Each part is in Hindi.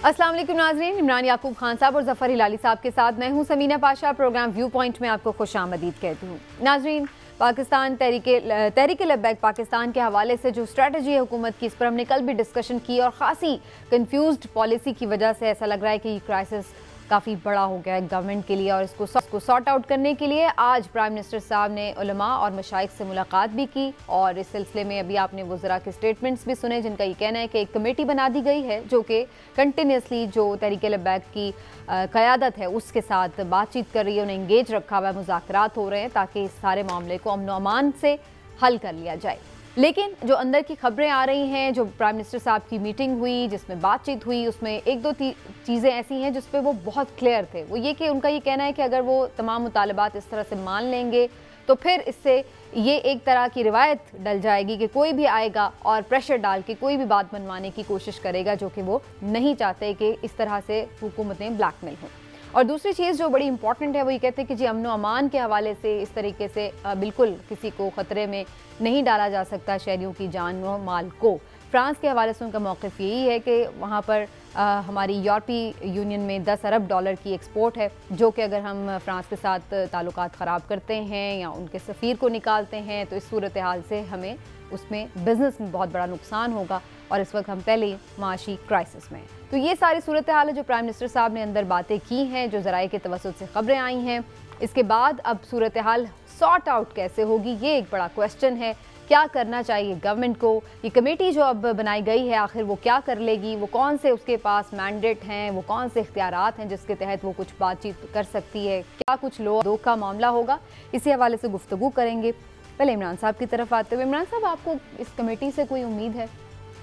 अस्सलाम वालेकुम नाज़रीन, इमरान याकूब खान साहब और ज़फ़र हिलाली साहब के साथ मैं हूं Sameena Pasha. Programme view point में आपको खुशामदीद कहती हूँ। नाज़रीन, पाकिस्तान तहरीक लब्बैक पाकिस्तान के हवाले से जो स्ट्रेटजी है हुकूमत की, इस पर हमने कल भी डिस्कशन की और ख़ासी कन्फ्यूज्ड पॉलिसी की वजह से ऐसा लग रहा है कि ये क्राइसिस काफ़ी बड़ा हो गया है गवर्नमेंट के लिए और इसको सॉर्ट आउट करने के लिए आज प्राइम मिनिस्टर साहब ने उलमा और मशाइख से मुलाकात भी की और इस सिलसिले में अभी आपने वज़रा के स्टेटमेंट्स भी सुने, जिनका ये कहना है कि एक कमेटी बना दी गई है जो कि कंटिन्यूसली जो तहरीक लब्बैक की क़यादत है उसके साथ बातचीत कर रही है, उन्हें इंगेज रखा हुआ है, मुज़ाकरात हो रहे हैं ताकि इस सारे मामले को अमन व अमान से हल कर लिया जाए। लेकिन जो अंदर की खबरें आ रही हैं, जो प्राइम मिनिस्टर साहब की मीटिंग हुई जिसमें बातचीत हुई, उसमें एक दो चीज़ें ऐसी हैं जिस पे वो बहुत क्लियर थे। वो ये कि उनका ये कहना है कि अगर वो तमाम मुतालबात इस तरह से मान लेंगे तो फिर इससे ये एक तरह की रिवायत डल जाएगी कि कोई भी आएगा और प्रेशर डाल के कोई भी बात मनवाने की कोशिश करेगा, जो कि वो नहीं चाहते कि इस तरह से हुकूमतें ब्लैकमेल हों। और दूसरी चीज़ जो बड़ी इंपॉर्टेंट है वो ये कहते हैं कि जी अमन व अमान के हवाले से इस तरीके से बिल्कुल किसी को ख़तरे में नहीं डाला जा सकता, शहरियों की जान व माल को। फ्रांस के हवाले से उनका मौक़िफ़ यही है कि वहाँ पर हमारी यूरोपीय यूनियन में 10 अरब डॉलर की एक्सपोर्ट है, जो कि अगर हम फ्रांस के साथ ताल्लुकात ख़राब करते हैं या उनके सफ़ीर को निकालते हैं तो इस सूरत हाल से हमें उसमें बिज़नेस में बहुत बड़ा नुकसान होगा और इस वक्त हम पहले ही माशी क्राइसिस में। तो ये सारी सूरत हाल है जो प्राइम मिनिस्टर साहब ने अंदर बातें की हैं, जो ज़राए के तवस्सुत से ख़बरें आई हैं। इसके बाद अब सूरत हाल सॉर्ट आउट कैसे होगी, ये एक बड़ा क्वेश्चन है। क्या करना चाहिए गवर्नमेंट को? ये कमेटी जो अब बनाई गई है आखिर वो क्या कर लेगी? वो कौन से उसके पास मैंडेट हैं, वो कौन से इख्तियारात हैं जिसके तहत वो कुछ बातचीत कर सकती है? क्या कुछ लो का मामला होगा? इसी हवाले से गुफ्तगू करेंगे। पहले इमरान साहब की तरफ आते हुए, इमरान साहब, आपको इस कमेटी से कोई उम्मीद है?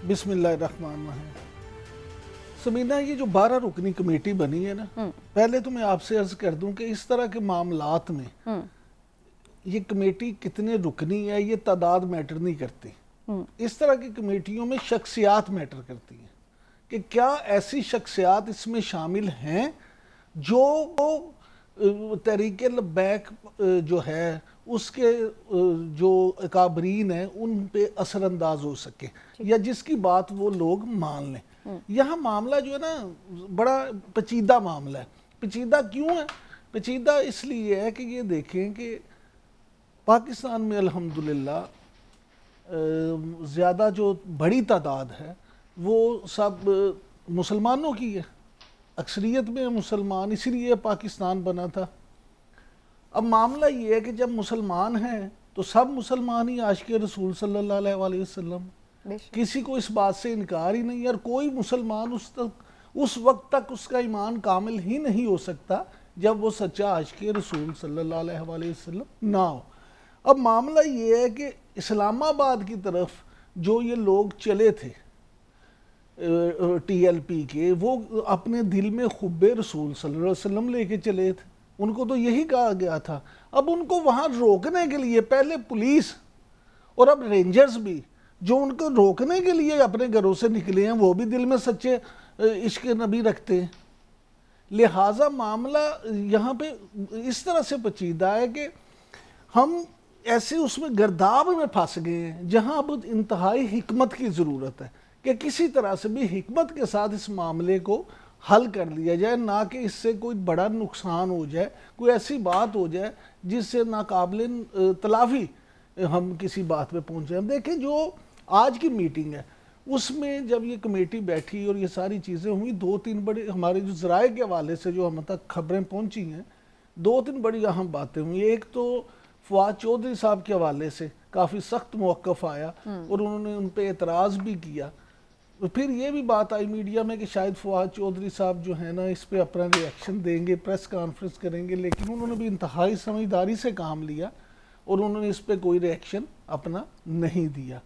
बिस्मिल्लाहिर्रहमानिर्रहीम। समीना, ये जो 12 रुकनी कमेटी बनी है ना, पहले तो मैं आपसे अर्ज कर दूं कि इस तरह के मामलात में ये कमेटी कितने रुकनी है ये तादाद मैटर नहीं करती। इस तरह की कमेटियों में शख्सियात मैटर करती हैं कि क्या ऐसी शख्सियात इसमें शामिल हैं जो तहरीक लब्बैक जो है उसके जो अकाबरीन हैं उन पे असरअंदाज हो सके या जिसकी बात वो लोग मान लें। यहाँ मामला जो है ना बड़ा पेचीदा मामला है। पेचीदा क्यों है? पेचीदा इसलिए है कि ये देखें कि पाकिस्तान में अल्हम्दुलिल्लाह ज़्यादा जो बड़ी तादाद है वो सब मुसलमानों की है, अक्सरियत में मुसलमान, इसीलिए पाकिस्तान बना था। अब मामला ये है कि जब मुसलमान हैं तो सब मुसलमान ही आशिक़ रसूल सल्लल्लाहु अलैहि वसल्लम, किसी को इस बात से इनकार ही नहीं है और कोई मुसलमान उस वक्त तक उसका ईमान कामिल ही नहीं हो सकता जब वो सच्चा आशिक़ रसूल सल्लल्लाहु अलैहि वसल्लम ना हो। अब मामला ये है कि इस्लामाबाद की तरफ जो ये लोग चले थे TLP के, वो अपने दिल में खुब्बे रसूल सल्लल्लाहु अलैहि वसल्लम लेके चले थे। उनको तो यही कहा गया था। अब उनको वहाँ रोकने के लिए पहले पुलिस और अब रेंजर्स भी जो उनको रोकने के लिए अपने घरों से निकले हैं वो भी दिल में सच्चे इश्क नबी रखते हैं। लिहाजा मामला यहाँ पे इस तरह से पेचीदा है कि हम ऐसे उसमें गर्दाब में फंस गए हैं जहाँ अब इंतहाई हिकमत की ज़रूरत है कि किसी तरह से भी हिकमत के साथ इस मामले को हल कर लिया जाए, ना कि इससे कोई बड़ा नुकसान हो जाए, कोई ऐसी बात हो जाए जिससे नाकाबिल तलाफ़ी हम किसी बात पे पहुँच जाए। देखें जो आज की मीटिंग है उसमें जब ये कमेटी बैठी और ये सारी चीज़ें हुई, 2-3 बड़े हमारे जो ज़राए के हवाले से जो हम तक खबरें पहुँची हैं, 2-3 बड़ी अहम बातें हुई। एक तो फवाद चौधरी साहब के हवाले से काफ़ी सख्त मौक़िफ़ आया और उन्होंने उन पर एतराज़ भी किया। फिर ये भी बात आई मीडिया में कि शायद फवाद चौधरी साहब जो है ना इस पे अपना रिएक्शन देंगे, प्रेस कॉन्फ्रेंस करेंगे, लेकिन उन्होंने भी इंतहाई समझदारी से काम लिया और उन्होंने इस पर कोई रिएक्शन अपना नहीं दिया।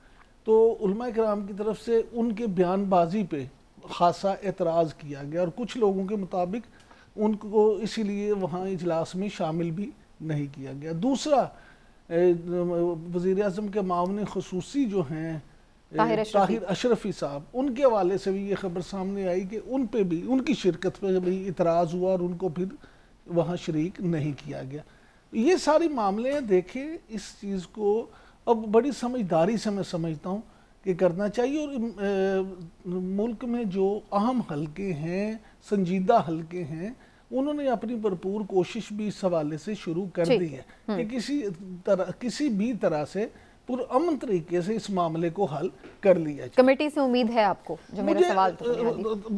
तो उलमा किराम की तरफ से उनके बयानबाजी पे खासा एतराज़ किया गया और कुछ लोगों के मुताबिक उनको इसीलिए वहाँ इजलास में शामिल भी नहीं किया गया। दूसरा, वज़ीर आज़म के मामले ख़ुसूसी जो हैं ताहिर अशरफी साहब, उनके हवाले से भी ये खबर सामने आई कि उन पे भी उनकी शिरकत पे भी इतराज़ हुआ और उनको फिर वहाँ शरीक नहीं किया गया। ये सारी मामले हैं। देखें इस चीज़ को अब बड़ी समझदारी से मैं समझता हूँ कि करना चाहिए। और मुल्क में जो अहम हलके हैं, संजीदा हलके हैं, उन्होंने अपनी भरपूर कोशिश भी इस हवाले से शुरू कर दी है कि किसी भी तरह से पुरअमन तरीके से इस मामले को हल कर लिया जाए। कमेटी से उम्मीद है आपको? जो मेरा सवाल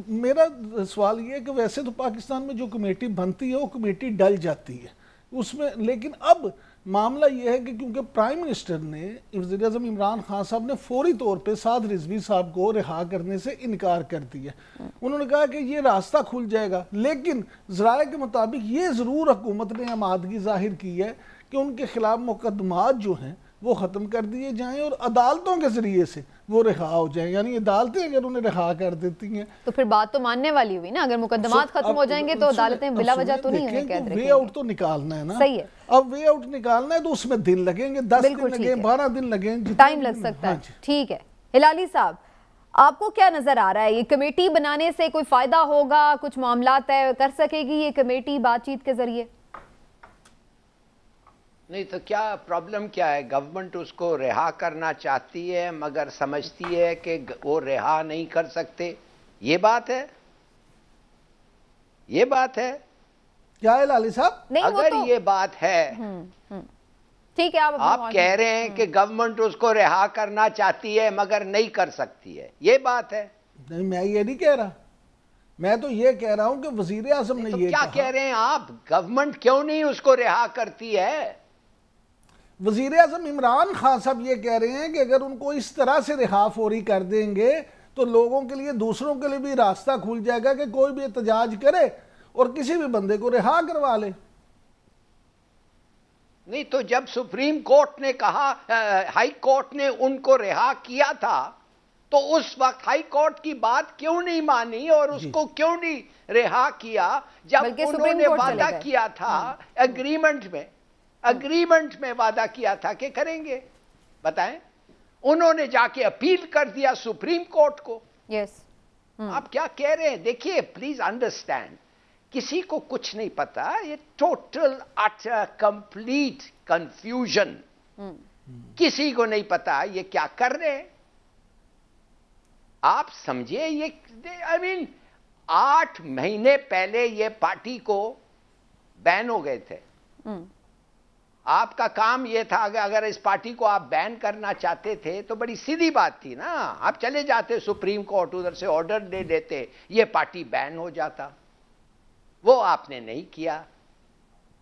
मेरा सवाल ये है कि वैसे तो पाकिस्तान में जो कमेटी बनती है वो कमेटी डल जाती है उसमें, लेकिन अब मामला यह है कि क्योंकि प्राइम मिनिस्टर ने, वज़ीर आज़म इमरान खान साहब ने फौरी तौर पे साद रिजवी साहब को रिहा करने से इनकार कर दिया। उन्होंने कहा कि ये रास्ता खुल जाएगा, लेकिन ज़राए के मुताबिक ये ज़रूर हुकूमत ने आमादगी जाहिर की है कि उनके खिलाफ मुकदमात जो हैं वो ख़त्म कर दिए जाएं और अदालतों के ज़रिए से वो रिहा हो जाएं। यानी अदालतें अगर उन्हें रिहा कर देती हैं तो फिर बात तो मानने वाली हुई ना। अगर मुकदमात खत्म हो जाएंगे तो अदालतें बिला वजह तो नहीं उन्हें कैद रखेंगी। वे आउट तो निकालना है ना। सही है। अब वे आउट निकालना है तो उसमें दिन लगेंगे, 10 दिन लगे, 12 दिन लगे, टाइम लग सकता है। ठीक है हिलाली साहब, आपको क्या नजर आ रहा है, ये कमेटी बनाने से कोई फायदा होगा? कुछ मामला तय कर सकेगी ये कमेटी बातचीत के जरिए? नहीं तो क्या प्रॉब्लम क्या है? गवर्नमेंट उसको रिहा करना चाहती है मगर समझती है कि वो रिहा नहीं कर सकते। ये बात है, ये बात है। क्या है लाली साहब? नहीं, अगर तो... ये बात है, ठीक है, आप कह रहे हैं कि गवर्नमेंट उसको रिहा करना चाहती है मगर नहीं कर सकती है, ये बात है। नहीं, मैं ये नहीं कह रहा, मैं तो ये कह रहा हूं कि वजीर आजम ने तो ये क्या कह रहे हैं आप? गवर्नमेंट क्यों नहीं उसको रिहा करती है? वजीर आजम इमरान खान साहब ये कह रहे हैं कि अगर उनको इस तरह से रिहा फौरी कर देंगे तो लोगों के लिए, दूसरों के लिए भी रास्ता खुल जाएगा कि कोई भी एहतजाज करे और किसी भी बंदे को रिहा करवा ले। नहीं तो जब सुप्रीम कोर्ट ने कहा, हाई कोर्ट ने उनको रिहा किया था, तो उस वक्त हाई कोर्ट की बात क्यों नहीं मानी और उसको क्यों नहीं रिहा किया? जब उन्होंने वादा किया था एग्रीमेंट में वादा किया था कि करेंगे, बताएं। उन्होंने जाके अपील कर दिया सुप्रीम कोर्ट को। आप क्या कह रहे हैं? देखिए प्लीज अंडरस्टैंड, किसी को कुछ नहीं पता, ये टोटल अटर कंप्लीट कंफ्यूजन। किसी को नहीं पता ये क्या कर रहे हैं। आप समझिए, ये आई मीन 8 महीने पहले ये पार्टी को बैन हो गए थे। आपका काम यह था कि अगर इस पार्टी को आप बैन करना चाहते थे तो बड़ी सीधी बात थी ना, आप चले जाते सुप्रीम कोर्ट, उधर से ऑर्डर दे देते, ये पार्टी बैन हो जाता। वो आपने नहीं किया,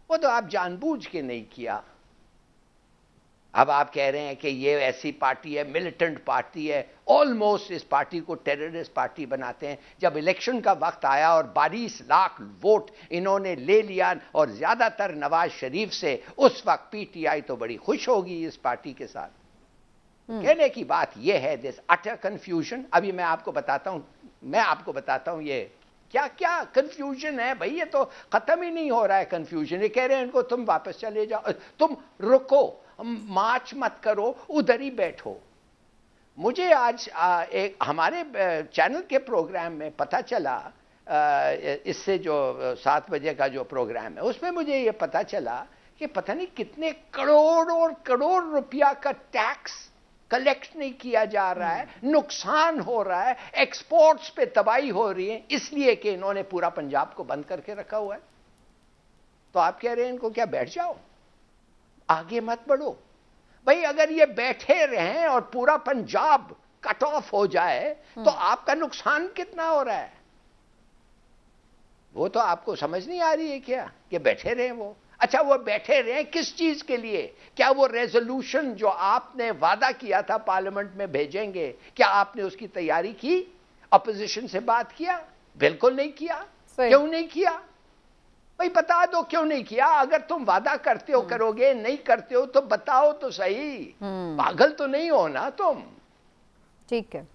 वो तो आप जानबूझ के नहीं किया। अब आप कह रहे हैं कि ये ऐसी पार्टी है, मिलिटेंट पार्टी है, ऑलमोस्ट इस पार्टी को टेररिस्ट पार्टी बनाते हैं। जब इलेक्शन का वक्त आया और 22 लाख वोट इन्होंने ले लिया और ज्यादातर नवाज शरीफ से, उस वक्त पीटीआई तो बड़ी खुश होगी इस पार्टी के साथ। कहने की बात यह है, दिस अटर कंफ्यूजन। अभी मैं आपको बताता हूं ये क्या क्या कंफ्यूजन है भाई। ये तो खत्म ही नहीं हो रहा है कंफ्यूजन। ये कह रहे हैं इनको तुम वापस चले जाओ, तुम रुको, मार्च मत करो, उधर ही बैठो। मुझे आज एक हमारे चैनल के प्रोग्राम में पता चला, इससे जो 7 बजे का जो प्रोग्राम है उसमें मुझे ये पता चला कि पता नहीं कितने करोड़ और करोड़ रुपया का टैक्स कलेक्ट नहीं किया जा रहा है, नुकसान हो रहा है, एक्सपोर्ट्स पे तबाही हो रही है, इसलिए कि इन्होंने पूरा पंजाब को बंद करके रखा हुआ है। तो आप कह रहे हैं इनको क्या बैठ जाओ, आगे मत बढ़ो। भाई अगर ये बैठे रहें और पूरा पंजाब कट ऑफ हो जाए तो आपका नुकसान कितना हो रहा है? वो तो आपको समझ नहीं आ रही है क्या कि बैठे रहें वो? अच्छा, वो बैठे रहे किस चीज के लिए? क्या वो रेजोल्यूशन जो आपने वादा किया था पार्लियामेंट में भेजेंगे, क्या आपने उसकी तैयारी की? अपोजिशन से बात किया? बिल्कुल नहीं किया। क्यों नहीं किया भाई? बता दो क्यों नहीं किया। अगर तुम वादा करते हो करोगे, नहीं करते हो तो बताओ तो सही। पागल तो नहीं हो ना तुम। ठीक है।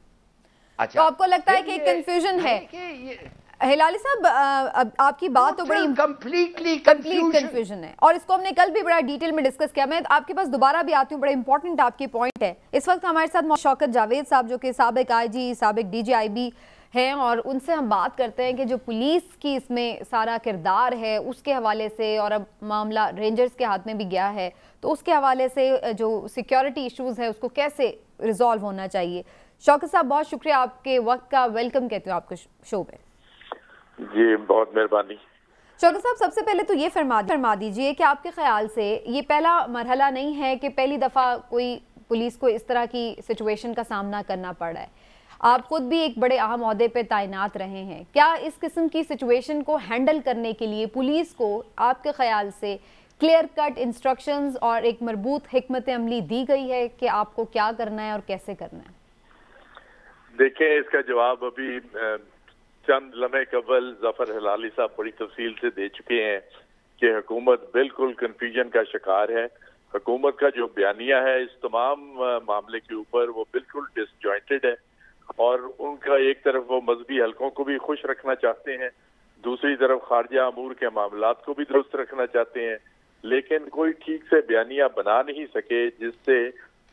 अच्छा, तो आपको लगता है कि कंफ्यूजन है? हिलाली साहब, आपकी बात तो बड़ी कंप्लीटली कंफ्यूजन है और इसको हमने कल भी बड़ा डिटेल में डिस्कस किया। मैं आपके पास दोबारा भी आती हूँ, बड़ा इंपॉर्टेंट आपकी पॉइंट है। इस वक्त हमारे साथ शौकत जावेद साहब, जो कि साबिक आईजी, साबिक डीजीआईबी हैं, और उनसे हम बात करते हैं कि जो पुलिस की इसमें सारा किरदार है उसके हवाले से, और अब मामला रेंजर्स के हाथ में भी गया है, तो उसके हवाले से जो सिक्योरिटी इश्यूज है उसको कैसे रिजॉल्व होना चाहिए। शौकत साहब, बहुत शुक्रिया आपके वक्त का, वेलकम कहते हो आपको शो पे। जी बहुत मेहरबानी। शौकत साहब, सबसे पहले तो ये फरमा दीजिए कि आपके ख्याल से ये पहला मरहला नहीं है कि पहली दफ़ा कोई पुलिस को इस तरह की सिचुएशन का सामना करना पड़ रहा है। आप खुद भी एक बड़े अहम ओहदे पे तैनात रहे हैं। क्या इस किस्म की सिचुएशन को हैंडल करने के लिए पुलिस को आपके ख्याल से क्लियर कट इंस्ट्रक्शंस और एक मरबूत हिकमत अमली दी गई है कि आपको क्या करना है और कैसे करना है? देखें, इसका जवाब अभी चंद लम्हे कबल जफर हिलाली साहब बड़ी तफसील से दे चुके हैं कि हुकूमत बिल्कुल कंफ्यूजन का शिकार है। हुकूमत का जो बयानिया है इस तमाम मामले के ऊपर वो बिल्कुल डिसजॉइंटेड है और उनका एक तरफ वो मजहबी हलकों को भी खुश रखना चाहते हैं, दूसरी तरफ खारजा अमूर के मामलात को भी दुरुस्त रखना चाहते हैं, लेकिन कोई ठीक से बयानिया बना नहीं सके जिससे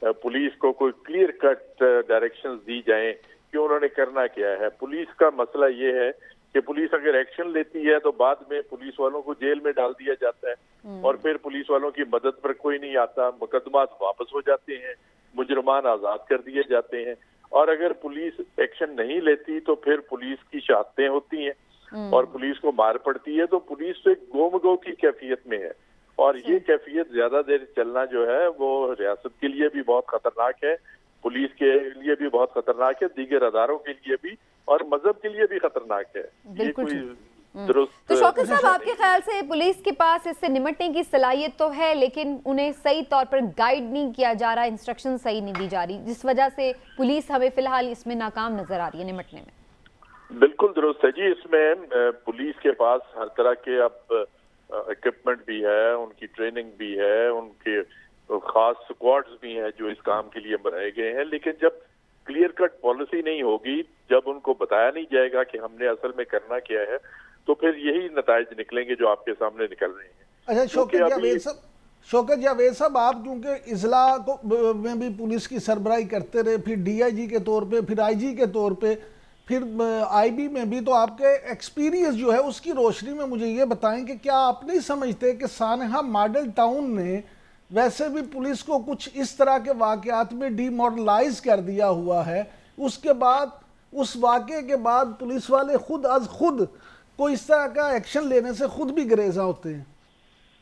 पुलिस को कोई क्लियर कट डायरेक्शंस दी जाएं कि उन्होंने करना क्या है। पुलिस का मसला ये है कि पुलिस अगर एक्शन लेती है तो बाद में पुलिस वालों को जेल में डाल दिया जाता है और फिर पुलिस वालों की मदद पर कोई नहीं आता, मुकदमात वापस हो जाते हैं, मुजरमान आजाद कर दिए जाते हैं। और अगर पुलिस एक्शन नहीं लेती तो फिर पुलिस की शहादतें होती हैं और पुलिस को मार पड़ती है, तो पुलिस तो एक गोमगो की कैफियत में है और ये कैफियत ज्यादा देर चलना जो है वो रियासत के लिए भी बहुत खतरनाक है, पुलिस के लिए भी बहुत खतरनाक है, दीगर अदारों के लिए भी और मजहब के लिए भी खतरनाक है। ये कोई दुरुस्त। तो शौकत साहब, आपके ख्याल से पुलिस के पास इससे निपटने की सलाहियत तो है लेकिन उन्हें सही तौर पर गाइड नहीं किया जा रहा, इंस्ट्रक्शन सही नहीं दी जा रही, जिस वजह से पुलिस हमें फिलहाल इसमें नाकाम नजर आ रही है निपटने में? बिल्कुल दुरुस्त है जी। इसमें पुलिस के पास हर तरह के अब इक्विपमेंट भी है, उनकी ट्रेनिंग भी है, उनके खास स्क्वाड्स भी हैं जो इस काम के लिए बनाए गए हैं, लेकिन जब क्लियर कट पॉलिसी नहीं होगी, जब उनको बताया नहीं जाएगा कि हमने असल में करना क्या है, तो फिर यही नताइज निकलेंगे जो आपके सामने निकल रहे हैं। अच्छा शौकत जावेद साहब, आप क्योंकि इजला को में भी पुलिस की सरबराही करते रहे, फिर DIG के तौर पे, फिर IG के तौर पे, फिर IB में भी, तो आपके एक्सपीरियंस जो है उसकी रोशनी में मुझे ये बताएं कि क्या आप नहीं समझते कि सानहा मॉडल टाउन ने वैसे भी पुलिस को कुछ इस तरह के वाकयात में डीमोरलाइज कर दिया हुआ है? उसके बाद, उस वाक़े के बाद पुलिस वाले खुद को इस तरह का एक्शन लेने से खुद भी गरेजा होते हैं।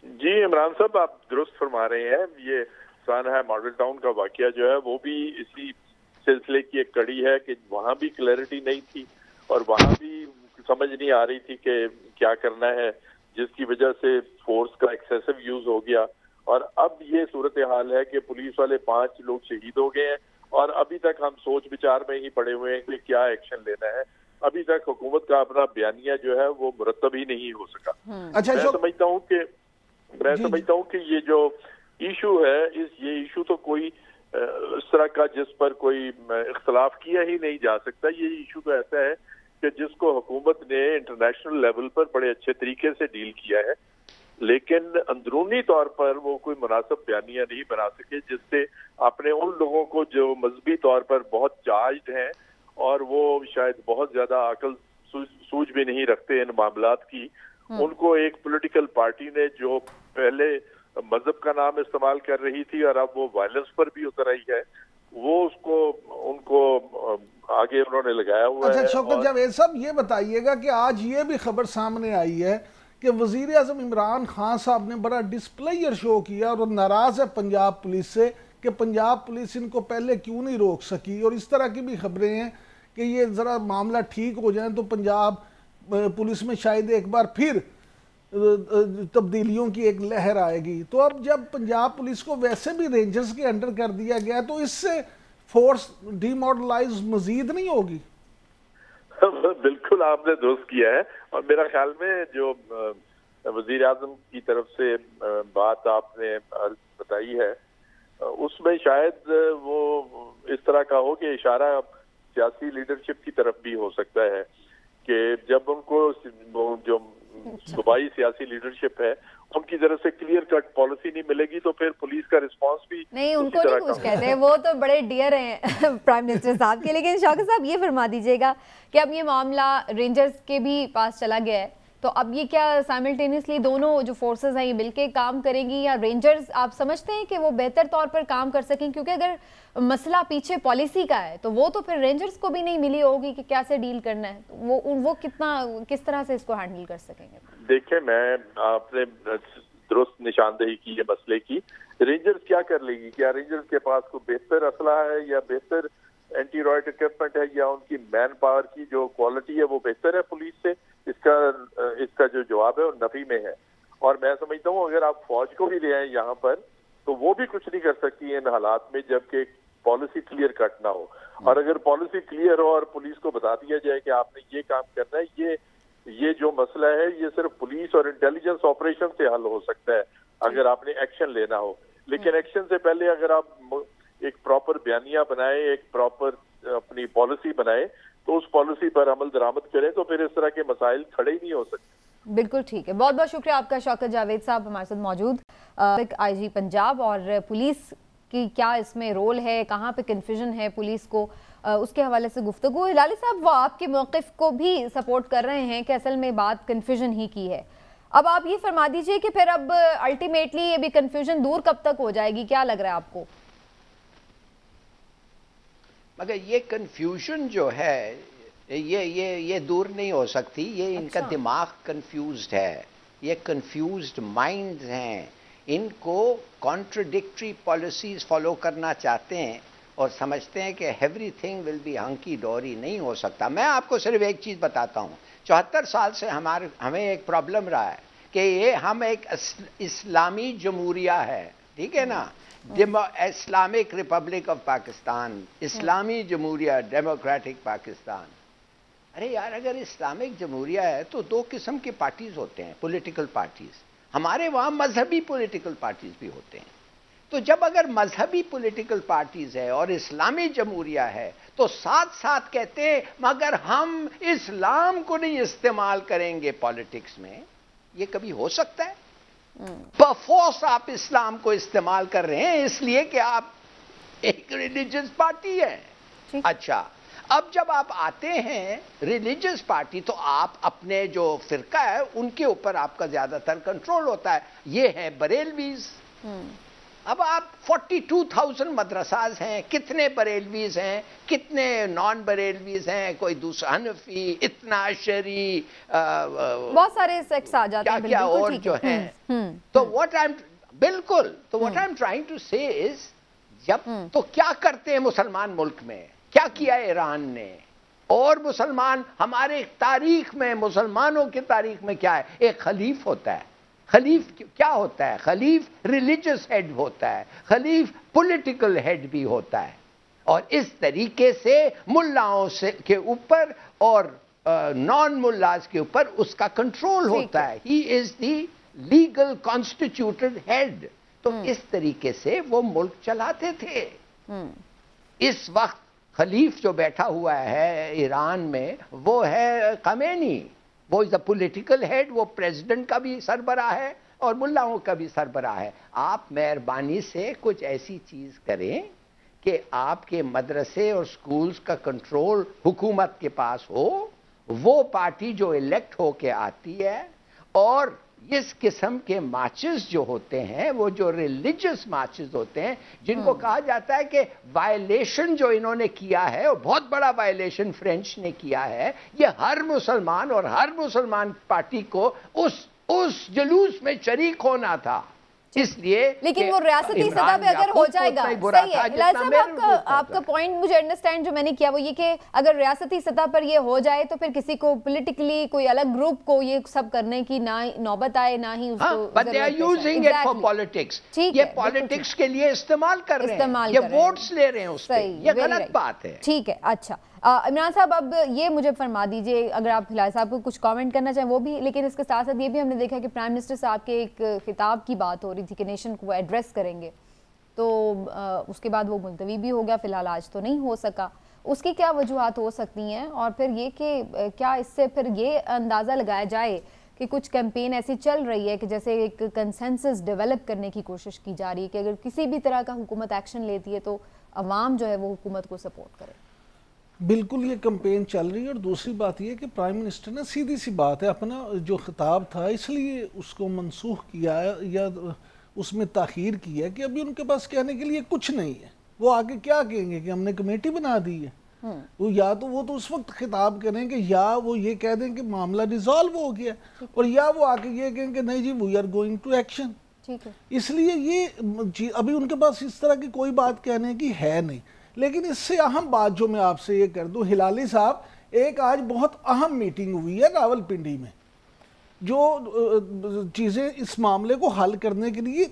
जी इमरान साहब, आप दुरुस्त फरमा रहे हैं। ये सानहा मॉडल टाउन का वाकया जो है वो भी इसी सिलसिले की एक कड़ी है कि वहाँ भी क्लैरिटी नहीं थी और वहाँ भी समझ नहीं आ रही थी कि क्या करना है, जिसकी वजह से फोर्स का एक्सेसिव यूज हो गया। और अब ये सूरत हाल है कि पुलिस वाले 5 लोग शहीद हो गए हैं और अभी तक हम सोच विचार में ही पड़े हुए हैं कि क्या एक्शन लेना है। अभी तक हुकूमत का अपना बयानिया जो है वो मुरतब ही नहीं हो सका। अच्छा, मैं समझता हूँ कि ये जो इशू है, ये इशू तो कोई इस तरह का जिस पर कोई इख्तलाफ किया ही नहीं जा सकता। ये इशू तो ऐसा है कि जिसको हुकूमत ने इंटरनेशनल लेवल पर बड़े अच्छे तरीके से डील किया है, लेकिन अंदरूनी तौर पर वो कोई मुनासिब बयानिया नहीं बना सके जिससे अपने उन लोगों को जो मजहबी तौर पर बहुत चार्ज्ड हैं और वो शायद बहुत ज्यादा अकल सूझ भी नहीं रखते इन मामलात की, उनको एक पॉलिटिकल पार्टी ने जो पहले मजहब का नाम इस्तेमाल कर रही थी और अब वो वायलेंस पर भी उतर आई है, वो उनको आगे उन्होंने लगाया हुआ है। अच्छा शौकत जावेद साहब, ये बताइएगा कि आज ये भी खबर सामने आई है कि वजीर आज़म इमरान खान साहब ने बड़ा डिस्प्लेयर शो किया और नाराज है पंजाब पुलिस से कि पंजाब पुलिस इनको पहले क्यों नहीं रोक सकी, और इस तरह की भी खबरें हैं कि ये ज़रा मामला ठीक हो जाए तो पंजाब पुलिस में शायद एक बार फिर तब्दीलियों की एक लहर आएगी। तो अब जब पंजाब पुलिस को वैसे भी रेंजर्स के अंडर कर दिया गया तो इससे फोर्स डीमोरलाइज मजीद नहीं होगी? बिल्कुल आपने दुरुस्त किया है और मेरा ख्याल में जो वजीर आजम की तरफ से बात आपने बताई है उसमें शायद वो इस तरह का हो कि इशारा सियासी लीडरशिप की तरफ भी हो सकता है कि जब उनको जो सूबाई सियासी लीडरशिप है उनकी तरफ से क्लियर कट पॉलिसी नहीं मिलेगी तो फिर पुलिस का रिस्पांस भी नहीं, उनको नहीं कुछ कहते हैं, वो तो बड़े डियर हैं प्राइम मिनिस्टर साहब के। लेकिन शौकत साहब ये फरमा दीजिएगा कि अब ये मामला रेंजर्स के भी पास चला गया है तो अब ये क्या साइमल्टेनियसली दोनों जो फोर्सेस हैं ये मिलके काम करेंगी, या रेंजर्स आप समझते हैं कि वो बेहतर तौर पर काम कर सकें? क्योंकि अगर मसला पीछे पॉलिसी का है तो वो तो फिर रेंजर्स को भी नहीं मिली होगी कि कैसे डील करना है, तो वो किस तरह से इसको हैंडल कर सकेंगे? देखिए, मैं आपने दुरुस्त निशानदेही की है मसले की। रेंजर्स क्या कर लेगी? क्या रेंजर्स के पास कोई बेहतर असला है या बेहतर एंटी रॉयट इक्विपमेंट है, या उनकी मैन पावर की जो क्वालिटी है वो बेहतर है पुलिस से? इसका जो जवाब है वो नफी में है। और मैं समझता हूँ अगर आप फौज को भी ले आए यहाँ पर तो वो भी कुछ नहीं कर सकती इन हालात में जबकि पॉलिसी क्लियर कट ना हो। और अगर पॉलिसी क्लियर हो और पुलिस को बता दिया जाए कि आपने ये काम करना है, ये जो मसला है ये सिर्फ पुलिस और इंटेलिजेंस ऑपरेशन से हल हो सकता है अगर आपने एक्शन लेना हो। लेकिन एक्शन से पहले अगर आप एक प्रॉपर बयानिया बनाए, एक प्रॉपर अपनी पॉलिसी बनाए, तो उस पॉलिसी पर अमल दरामद करें, तो फिर इस तरह के मसाइल खड़े ही नहीं हो सकते। बिल्कुल ठीक है, बहुत बहुत शुक्रिया आपका शौकत जावेद साहब हमारे साथ मौजूद। आईजी पंजाब और पुलिस की क्या इसमें रोल है, कहाँ पे कन्फ्यूजन है पुलिस को, उसके हवाले से गुफ्तगू। हिलाली साहब वो आपके मौक़िफ़ को भी सपोर्ट कर रहे हैं कि असल में बात कन्फ्यूजन ही की है। अब आप ये फरमा दीजिए कि फिर अब अल्टीमेटली ये भी कन्फ्यूजन दूर कब तक हो जाएगी, क्या लग रहा है आपको? मगर ये कन्फ्यूजन जो है ये दूर नहीं हो सकती। ये इनका दिमाग कन्फ्यूज्ड है, ये कन्फ्यूज्ड माइंड्स हैं। इनको कॉन्ट्रडिक्टरी पॉलिसीज फॉलो करना चाहते हैं और समझते हैं कि एवरीथिंग विल बी हंकी डोरी। नहीं हो सकता। मैं आपको सिर्फ एक चीज बताता हूं, 74 साल से हमें एक प्रॉब्लम रहा है कि ये हम एक इस्लामी जमहूरिया है, ठीक है ना, इस्लामिक रिपब्लिक ऑफ पाकिस्तान, इस्लामी जमहूरिया, डेमोक्रेटिक पाकिस्तान। अरे यार, अगर इस्लामिक जमहूरिया है तो दो किस्म के पार्टीज होते हैं, पॉलिटिकल पार्टीज। हमारे वहां मजहबी पॉलिटिकल पार्टीज भी होते हैं। तो जब अगर मजहबी पॉलिटिकल पार्टीज है और इस्लामी जमहूरिया है तो साथ साथ कहते हैं मगर हम इस्लाम को नहीं इस्तेमाल करेंगे पॉलिटिक्स में। ये कभी हो सकता है? बफोर्स आप इस्लाम को इस्तेमाल कर रहे हैं इसलिए कि आप एक रिलीजियस पार्टी है। अच्छा, अब जब आप आते हैं रिलीजियस पार्टी तो आप अपने जो फिरका है उनके ऊपर आपका ज्यादातर कंट्रोल होता है। ये है बरेलवीज। अब आप 42,000 मदरसाज हैं, कितने बरेलवीज हैं, कितने नॉन बरेलवीज हैं, कोई दूसरा हनफी, इतना शरी, बहुत सारे सेक्ट्स आ जाते हैं, क्या और जो है। तो व्हाट आई एम बिल्कुल तो what I am trying to say is, जब तो क्या करते हैं मुसलमान मुल्क में, क्या किया ईरान ने, और मुसलमान हमारे तारीख में, मुसलमानों की तारीख में क्या है, एक खलीफ होता है। खलीफ क्या होता है? खलीफ रिलीजियस हेड होता है, खलीफ पॉलिटिकल हेड भी होता है। और इस तरीके से मुल्लाओं से के ऊपर और नॉन मुल्लाज के ऊपर उसका कंट्रोल होता है। He is the legal constituted head. तो इस तरीके से वो मुल्क चलाते थे। इस वक्त खलीफ जो बैठा हुआ है ईरान में वो है खमेनी। वो इज द पॉलिटिकल हेड, वो प्रेसिडेंट का भी सरबराह है और मुल्लाओं का भी सरबराह है। आप मेहरबानी से कुछ ऐसी चीज करें कि आपके मदरसे और स्कूल्स का कंट्रोल हुकूमत के पास हो, वो पार्टी जो इलेक्ट होके आती है। और इस किस्म के मार्चेस जो होते हैं, वो जो रिलीजियस मार्चेस होते हैं, जिनको कहा जाता है कि वायलेशन जो इन्होंने किया है, और बहुत बड़ा वायलेशन फ्रेंच ने किया है, ये हर मुसलमान और हर मुसलमान पार्टी को उस जुलूस में शरीक होना था। इसलिए लेकिन वो रियासती सतह पे अगर हो जाएगा, सही है हिलाल साहब, आपका पॉइंट मुझे अंडरस्टैंड जो मैंने किया वो ये कि अगर रियासती सतह पर ये हो जाए तो फिर किसी को पॉलिटिकली कोई अलग ग्रुप को ये सब करने की ना नौबत आए, ना ही उसको but they are using it for politics. ये पॉलिटिक्स के लिए इस्तेमाल कर रहे हैं, ये वोट्स ले रहे हैं उससे, ये गलत बात है। ठीक है। अच्छा इमरान साहब, अब ये मुझे फरमा दीजिए, अगर आप हिलाल साहब को कुछ कमेंट करना चाहें वो भी, लेकिन इसके साथ साथ ये भी हमने देखा कि प्राइम मिनिस्टर साहब के एक खिताब की बात हो रही थी कि नेशन को एड्रेस करेंगे, तो उसके बाद वो मुलतवी भी हो गया, फिलहाल आज तो नहीं हो सका। उसकी क्या वजूहात हो सकती हैं? और फिर ये कि क्या इससे फिर ये अंदाज़ा लगाया जाए कि कुछ कैंपेन ऐसी चल रही है कि जैसे एक कंसेंसस डेवलप करने की कोशिश की जा रही है कि अगर किसी भी तरह का हुकूमत एक्शन लेती है तो अवाम जो है वो हुकूमत को सपोर्ट करे? बिल्कुल ये कैंपेन चल रही है। और दूसरी बात ये कि प्राइम मिनिस्टर ने सीधी सी बात है अपना जो खिताब था इसलिए उसको मनसूख किया या उसमें ताख़ीर की है कि अभी उनके पास कहने के लिए कुछ नहीं है। वो आगे क्या कहेंगे कि हमने कमेटी बना दी है? वो या तो वो तो उस वक्त खिताब करेंगे या वो ये कह दें कि मामला रिजॉल्व हो गया, और या वो आके ये कहेंगे नहीं जी we are going to action. इसलिए ये अभी उनके पास इस तरह की कोई बात कहने की है नहीं। लेकिन इससे अहम बात जो मैं आपसे ये कर दूं, हिलाली साहब, एक आज बहुत अहम मीटिंग हुई है रावलपिंडी में, जो चीज़ें इस मामले को हल करने के लिए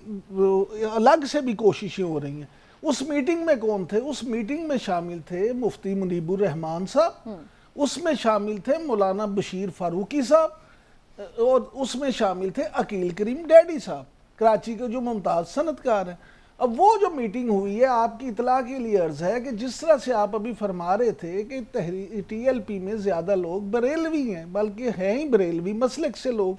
अलग से भी कोशिशें हो रही हैं। उस मीटिंग में कौन थे? उस मीटिंग में शामिल थे मुफ्ती मुनीबुर रहमान साहब, उसमें शामिल थे मौलाना बशीर फारूकी साहब, और उसमें शामिल थे अकील करीम डैडी साहब, कराची के जो मुमताज़ सनतकार हैं। अब वो जो मीटिंग हुई है, आपकी इतला के लिए अर्ज है कि जिस तरह से आप अभी फरमा रहे थे कि TLP में ज़्यादा लोग बरेलवी हैं, बल्कि हैं ही बरेलवी मसलक से लोग,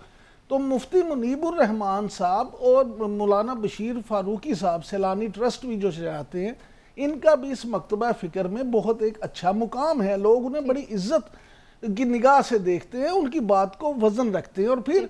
तो मुफ्ती मुनीबुर रहमान साहब और मौलाना बशीर फारूकी साहब सैलानी ट्रस्ट भी जो चलाते हैं, इनका भी इस मकतबा फ़िक्र में बहुत एक अच्छा मुकाम है। लोग उन्हें बड़ी इज्जत की निगाह से देखते हैं, उनकी बात को वज़न रखते हैं। और फिर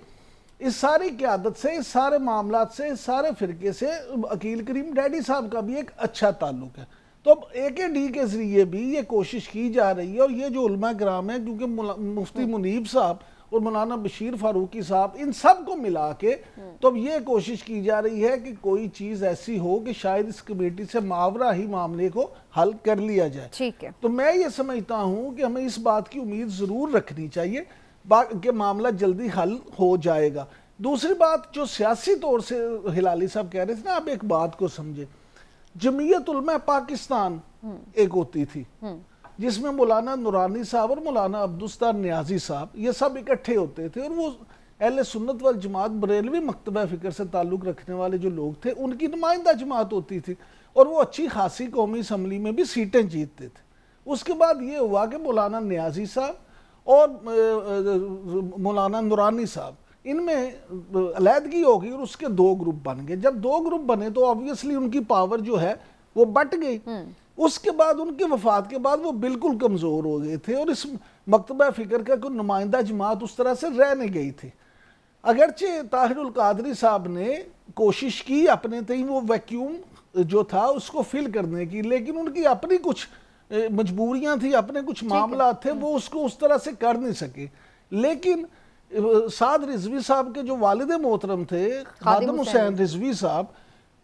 इस सारी क़यादत से, इस सारे मामलात से, इस सारे फ़िरके से अकील करीम डैडी साहब का भी एक अच्छा ताल्लुक़ है। तो अब AKD के ज़रिए भी ये कोशिश की जा रही है, और ये जो उलमा कराम है, क्योंकि मुफ्ती मुनीब साहब और मौलाना बशीर फारूकी साहब, इन सब को मिला के तो अब ये कोशिश की जा रही है कि कोई चीज़ ऐसी हो कि शायद इस कमेटी से मावरा ही मामले को हल कर लिया जाए। ठीक है। तो मैं ये समझता हूँ कि हमें इस बात की उम्मीद ज़रूर रखनी चाहिए कि मामला जल्दी हल हो जाएगा। दूसरी बात जो सियासी तौर से हिलाली साहब कह रहे थे ना, आप एक बात को समझे, जमीयत उलमा पाकिस्तान एक होती थी जिसमें मौलाना नूरानी साहब और मौलाना अब्दुस्तार नियाजी साहब ये सब इकट्ठे होते थे, और वो अहले सुन्नत वल जमात बरेलवी मकतबा फ़िक्र से ताल्लुक़ रखने वाले जो लोग थे उनकी नुमाइंदा जमात होती थी, और वो अच्छी खासी कौमी असम्बली में भी सीटें जीतते थे। उसके बाद ये हुआ कि मौलाना नियाजी साहब और मौलाना नूरानी साहब, इनमें अलहदगी हो गई और उसके दो ग्रुप बन गए। जब दो ग्रुप बने तो ऑब्वियसली उनकी पावर जो है वो बट गई। उसके बाद उनके वफात के बाद वो बिल्कुल कमज़ोर हो गए थे, और इस मकतबा फ़िक्र का कोई नुमाइंदा जमात उस तरह से रह नहीं गई थी। अगरचे ताहिरुल कादरी साहब ने कोशिश की अपने तय वो वैक्यूम जो था उसको फिल करने की, लेकिन उनकी अपनी कुछ मजबूरियां थी, अपने कुछ मामला थे, वो उसको उस तरह से कर नहीं सके। लेकिन साद रिजवी साहब के जो वालिद मोहतरम थे खादिम हुसैन रिजवी साहब,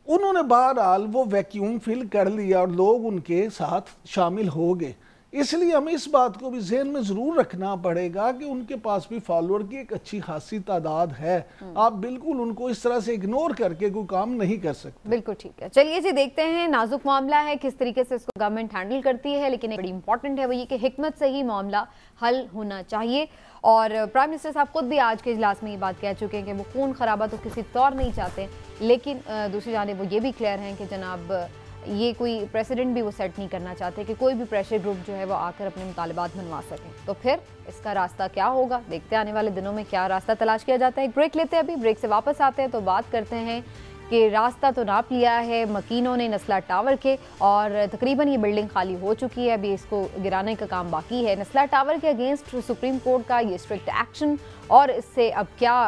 उन्होंने बहरहाल वो वैक्यूम फिल कर लिया और लोग उनके साथ शामिल हो गए। इसलिए हमें इस बात को भी ज़हन में ज़रूर रखना पड़ेगा कि उनके पास भी फॉलोअर की एक अच्छी खासी तादाद है। आप बिल्कुल उनको इस तरह से इग्नोर करके कोई काम नहीं कर सकते। बिल्कुल ठीक है। चलिए जी, देखते हैं, नाजुक मामला है, किस तरीके से इसको गवर्नमेंट हैंडल करती है, लेकिन एक बड़ी इंपॉर्टेंट है वो ये कि हिकमत से ही मामला हल होना चाहिए। और प्राइम मिनिस्टर साहब खुद भी आज के इजलास में ये बात कह चुके हैं कि वो खून खराबा तो किसी तौर नहीं चाहते, लेकिन दूसरी जानिब वो ये भी क्लियर हैं कि जनाब ये कोई प्रेसिडेंट भी वो सेट नहीं करना चाहते कि कोई भी प्रेशर ग्रुप जो है वो आकर अपने मुतालिबात मनवा सकें। तो फिर इसका रास्ता क्या होगा, देखते आने वाले दिनों में क्या रास्ता तलाश किया जाता है। एक ब्रेक लेते हैं, अभी ब्रेक से वापस आते हैं तो बात करते हैं कि रास्ता तो नाप लिया है मकीनों ने नस्ला टावर के, और तकरीबन ये बिल्डिंग खाली हो चुकी है, अभी इसको गिराने का काम बाकी है। नस्ला टावर के अगेंस्ट सुप्रीम कोर्ट का ये स्ट्रिक्ट एक्शन, और इससे अब क्या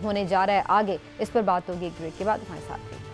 होने जा रहा है आगे, इस पर बात होगी एक ब्रेक के बाद। हमारे साथ भी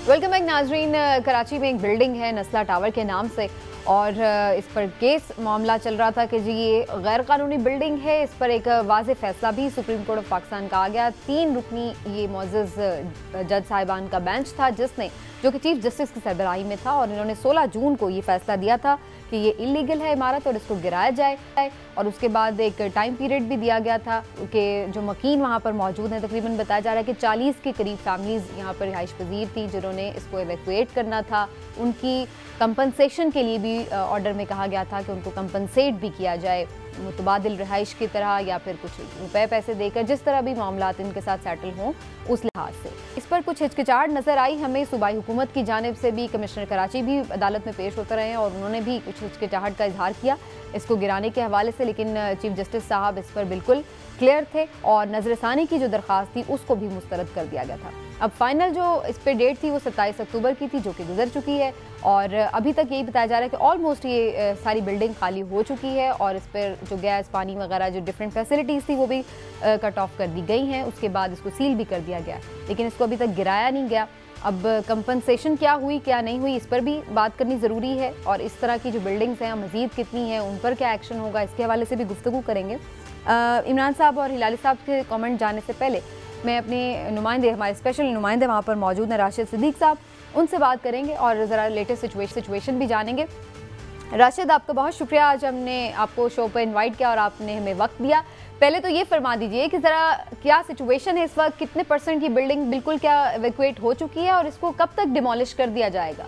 वेलकम बैक नाजरीन। कराची में एक बिल्डिंग है नस्ला टावर के नाम से, और इस पर केस मामला चल रहा था कि जी ये गैर कानूनी बिल्डिंग है। इस पर एक वाज़ेह फैसला भी सुप्रीम कोर्ट ऑफ पाकिस्तान का आ गया। 3 रुकनी ये मोअज़्ज़ज़ जज साहिबान का बेंच था, जिसने जो कि चीफ जस्टिस की सरबराही में था, और इन्होंने 16 जून को ये फैसला दिया था कि ये इलीगल है इमारत और इसको गिराया जाए। और उसके बाद एक टाइम पीरियड भी दिया गया था कि जो मकीन वहाँ पर मौजूद हैं, तकरीबन बताया जा रहा है कि 40 के करीब फैमिलीज़ यहाँ पर रिहाइश पजीर थी जिन्होंने इसको एवैक्यूएट करना था। उनकी कंपनसेशन के लिए भी ऑर्डर में कहा गया था कि उनको कंपनसेट भी किया जाए मुतबादिल रिहाइश की तरह, या फिर कुछ रुपए पैसे देकर, जिस तरह भी मामलात इनके साथ सेटल हों उस लिहाज से। इस पर कुछ हिचकिचाहट नजर आई हमें। सूबाई हुकूमत की जानिब से भी कमिश्नर कराची भी अदालत में पेश होते रहे और उन्होंने भी कुछ हिचकिचाहट का इजहार किया इसको गिराने के हवाले से, लेकिन चीफ जस्टिस साहब इस पर बिल्कुल क्लियर थे और नजरसानी की जो दरख्वास्त थी उसको भी मुस्तरद कर दिया गया था। अब फाइनल जो इस पर डेट थी वो 27 अक्टूबर की थी, जो कि गुजर चुकी है और अभी तक यही बताया जा रहा है कि ऑलमोस्ट ये सारी बिल्डिंग खाली हो चुकी है और इस पर जो गैस पानी वगैरह जो डिफरेंट फैसिलिटीज़ थी वो भी कट ऑफ कर दी गई हैं। उसके बाद इसको सील भी कर दिया गया, लेकिन इसको अभी तक गिराया नहीं गया। अब कंपनसेशन क्या हुई क्या नहीं हुई इस पर भी बात करनी ज़रूरी है और इस तरह की जो बिल्डिंग्स हैं मज़ीद कितनी हैं उन पर क्या एक्शन होगा इसके हवाले से भी गुफ्तगू करेंगे। इमरान साहब और हिलाली साहब के कमेंट जाने से पहले मैं अपने नुमाइंदे, हमारे स्पेशल नुमाइंदे वहाँ पर मौजूद हैं राशिद सिद्दीक साहब, उनसे बात करेंगे और ज़रा लेटेस्ट सिचुएशन भी जानेंगे। राशिद, आपका बहुत शुक्रिया, आज हमने आपको शो पर इनवाइट किया और आपने हमें वक्त दिया। पहले तो ये फरमा दीजिए कि ज़रा क्या सिचुएशन है इस वक्त, कितने % की बिल्डिंग बिल्कुल क्या एवैक्यूएट हो चुकी है और इसको कब तक डिमोलिश कर दिया जाएगा?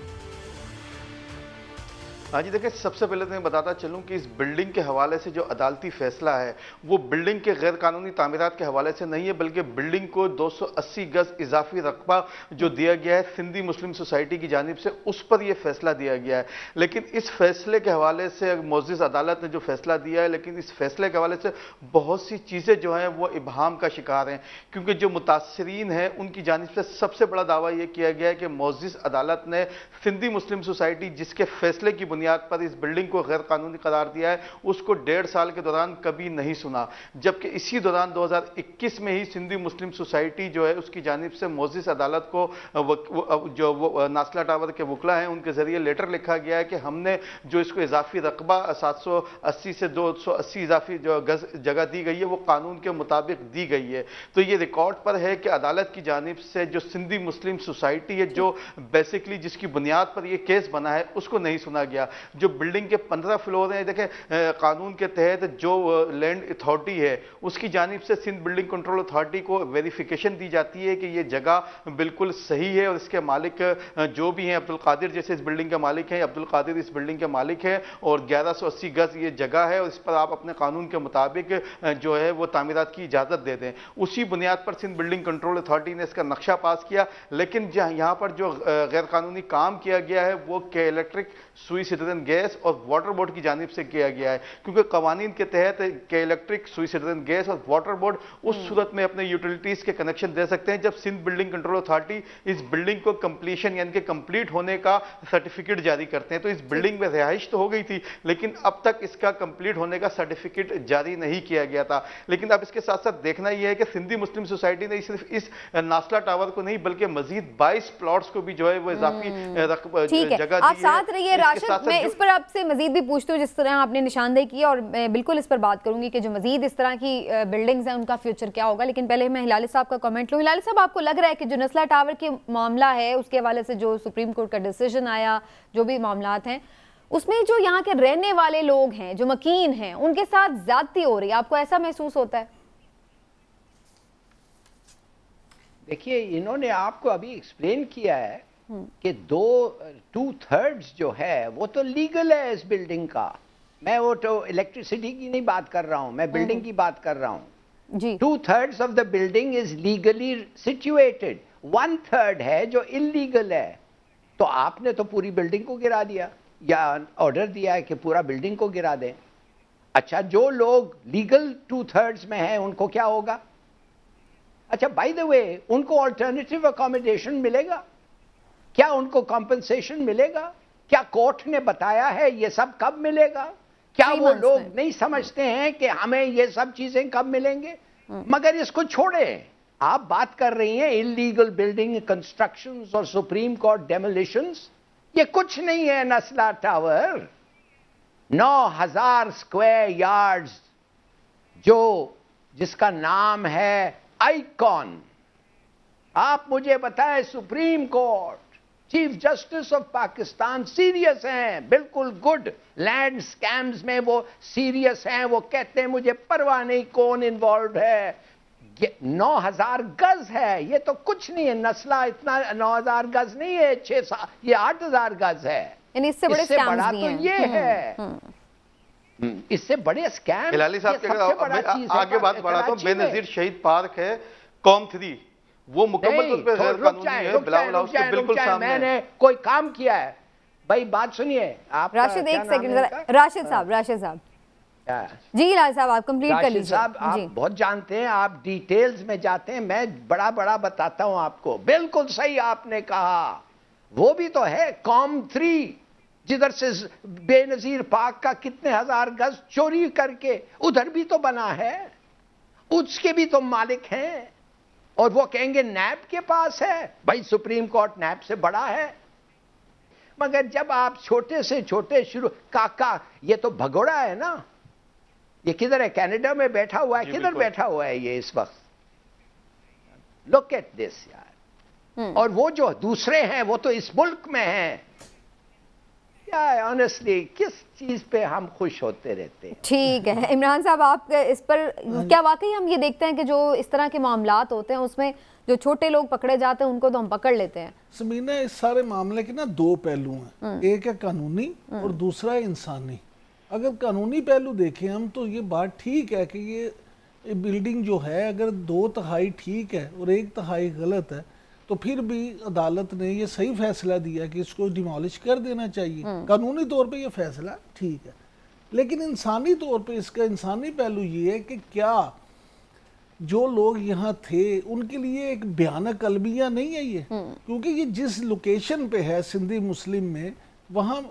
हाँ जी, देखिए सबसे पहले तो मैं बताता चलूं कि इस बिल्डिंग के हवाले से जो अदालती फैसला है वो बिल्डिंग के गैर कानूनी तामीरात के हवाले से नहीं है, बल्कि बिल्डिंग को 280 गज इजाफी रकबा जो दिया गया है सिंधी मुस्लिम सोसाइटी की जानिब से, उस पर यह फैसला दिया गया है। लेकिन इस फैसले के हवाले से मोअज़्ज़िज़ अदालत ने जो फैसला दिया है, लेकिन इस फैसले के हवाले से बहुत सी चीज़ें जो हैं वो इबहाम का शिकार हैं, क्योंकि जो मुतासरीन हैं उनकी जानिब से सबसे बड़ा दावा यह किया गया है कि मोअज़्ज़िज़ अदालत ने सिंधी मुस्लिम सोसाइटी जिसके फैसले की बुनियाद पर इस बिल्डिंग को गैर कानूनी करार दिया है उसको 1.5 साल के दौरान कभी नहीं सुना, जबकि इसी दौरान 2021 में ही सिंधी मुस्लिम सोसाइटी जो है उसकी जानिब से मोअज़्ज़िज़ अदालत को जो नासला टावर के वकला हैं उनके जरिए लेटर लिखा गया है कि हमने जो इसको इजाफी रकबा 780 से 280 इजाफी जो गज जगह दी गई है वो कानून के मुताबिक दी गई है। तो ये रिकॉर्ड पर है कि अदालत की जानिब से जो सिंधी मुस्लिम सोसाइटी है जो बेसिकली जिसकी बुनियाद पर यह केस बना है उसको नहीं सुना गया। जो बिल्डिंग के 15 फ्लोर हैं, देखें कानून के तहत जो लैंड अथॉरिटी है उसकी जानिब से सिंध बिल्डिंग कंट्रोल अथॉरिटी को वेरिफिकेशन दी जाती है कि ये जगह बिल्कुल सही है और इसके मालिक जो भी हैं, अब्दुल कादिर जैसे इस बिल्डिंग के मालिक हैं, अब्दुल कादिर इस बिल्डिंग के मालिक हैं और 1180 गज ये जगह है और इस पर आप अपने कानून के मुताबिक जो है वो तामीरात की इजाज़त दे दें। उसी बुनियाद पर सिंध बिल्डिंग कंट्रोल अथॉरिटी ने इसका नक्शा पास किया, लेकिन यहाँ पर जो गैर कानूनी काम किया गया है वो के इलेक्ट्रिक सुई सिटीजन गैस और वाटर बोर्ड की जानिब से किया गया है, क्योंकि कवानीन के तहत के इलेक्ट्रिक सुई सिटीजन गैस और वाटर बोर्ड उस सूरत में अपने यूटिलिटीज के कनेक्शन दे सकते हैं जब सिंध बिल्डिंग कंट्रोल अथॉरिटी इस बिल्डिंग को कंप्लीशन यानी कि कंप्लीट होने का सर्टिफिकेट जारी करते हैं। तो इस बिल्डिंग में रिहाइश तो हो गई थी, लेकिन अब तक इसका कंप्लीट होने का सर्टिफिकेट जारी नहीं किया गया था। लेकिन अब इसके साथ साथ देखना यह है कि सिंधी मुस्लिम सोसाइटी ने सिर्फ इस नासला टावर को नहीं बल्कि मजीद 22 प्लॉट्स को भी जो है वो इजाफी जगह दी है। आप साथ रहिए राशिद, मैं इस पर आपसे मजीद भी पूछती हूँ जिस तरह आपने निशानदेही की और मैं बिल्कुल इस पर बात करूंगी कि जो मजीद इस तरह की बिल्डिंग्स हैं उनका फ्यूचर क्या होगा, लेकिन पहले मैं हिलाली साहब का कमेंट लूँ। हिलाली साहब, आपको लग रहा है कि जो नस्ला टावर के मामला है उसके हवाले से जो सुप्रीम कोर्ट का डिसीजन आया, जो भी मामलात हैं उसमें जो यहाँ के रहने वाले लोग हैं जो मकीन हैं उनके साथ ज्यादती हो रही है, आपको ऐसा महसूस होता है? देखिए, इन्होंने आपको अभी एक्सप्लेन किया है कि 2/3 जो है वो तो लीगल है इस बिल्डिंग का। मैं वो तो इलेक्ट्रिसिटी की नहीं बात कर रहा हूं, मैं बिल्डिंग की बात कर रहा हूं जी। 2/3 of the building is legally situated, 1/3 है जो इलीगल है। तो आपने तो पूरी बिल्डिंग को गिरा दिया या ऑर्डर दिया है कि पूरा बिल्डिंग को गिरा दें। अच्छा, जो लोग लीगल 2/3 में हैं उनको क्या होगा? अच्छा, बाय द वे, उनको ऑल्टरनेटिव अकोमोडेशन मिलेगा क्या? उनको कॉम्पनसेशन मिलेगा क्या? कोर्ट ने बताया है ये सब कब मिलेगा? क्या वो लोग नहीं समझते हैं कि हमें ये सब चीजें कब मिलेंगे? मगर इसको छोड़े, आप बात कर रही हैं इलीगल बिल्डिंग कंस्ट्रक्शंस और सुप्रीम कोर्ट डेमोलिशंस। ये कुछ नहीं है नस्ला टावर। 9000 स्क्वायर यार्ड्स जो जिसका नाम है आइकॉन। आप मुझे बताएं, supreme court, chief justice of Pakistan serious हैं, बिल्कुल गुड लैंड स्कैम्स में वो सीरियस हैं। वो कहते हैं मुझे परवाह नहीं कौन इन्वॉल्व है। 9000 गज है, ये तो कुछ नहीं है। नस्ला इतना 9000 गज नहीं है, 6 ये 8000 गज है। इससे बड़ा तो ये है। इससे बड़े स्कैम। हिलाली साहब आगे बात बढ़ाता हूं। बेनजीर शहीद पार्क है, कॉम 3 वो मुकम्मल तौर पे गैर कानूनी है। बिलावल हाउस के बिल्कुल सामने मैंने कोई काम किया है भाई? बात सुनिए आप। राशिद एक सेकंड, राशिद साहब जी, इलाही साहब आप कंप्लीट कर लीजिए। साहब आप बहुत जानते हैं, आप डिटेल्स में जाते हैं, मैं बड़ा बड़ा बताता हूं आपको। बिल्कुल सही आपने कहा, वो भी तो है कॉम 3 जिधर से बेनजीर पाक का कितने हजार गज चोरी करके उधर भी तो बना है, उसके भी तो मालिक हैं। और वो कहेंगे नैब के पास है। भाई सुप्रीम कोर्ट नैब से बड़ा है। मगर जब आप छोटे से छोटे शुरू, काका ये तो भगोड़ा है ना, ये किधर है? कनाडा में बैठा हुआ है, किधर बैठा हुआ है ये इस वक्त? लुक एट दिस यार। और वो जो दूसरे हैं वो तो इस मुल्क में हैं। ऑनेस्टली किस चीज पे हम खुश होते रहते हैं? ठीक है इमरान साहब, आप इस पर क्या वाकई हम ये देखते हैं कि जो इस तरह के मामलात होते हैं उसमें जो छोटे लोग पकड़े जाते हैं उनको तो हम पकड़ लेते हैं? समीना, इस सारे मामले के ना दो पहलू हैं, एक है कानूनी और दूसरा है इंसानी। अगर कानूनी पहलू देखें हम तो ये बात ठीक है कि ये बिल्डिंग जो है अगर 2/3 ठीक है और 1/3 गलत है तो फिर भी अदालत ने ये सही फैसला दिया कि इसको डिमोलिश कर देना चाहिए। कानूनी तौर पे ये फैसला ठीक है, लेकिन इंसानी तौर पे इसका इंसानी पहलू ये है कि क्या जो लोग यहाँ थे उनके लिए एक भयानक अलमिया नहीं है ये? क्योंकि ये जिस लोकेशन पे है सिंधी मुस्लिम में, वहाँ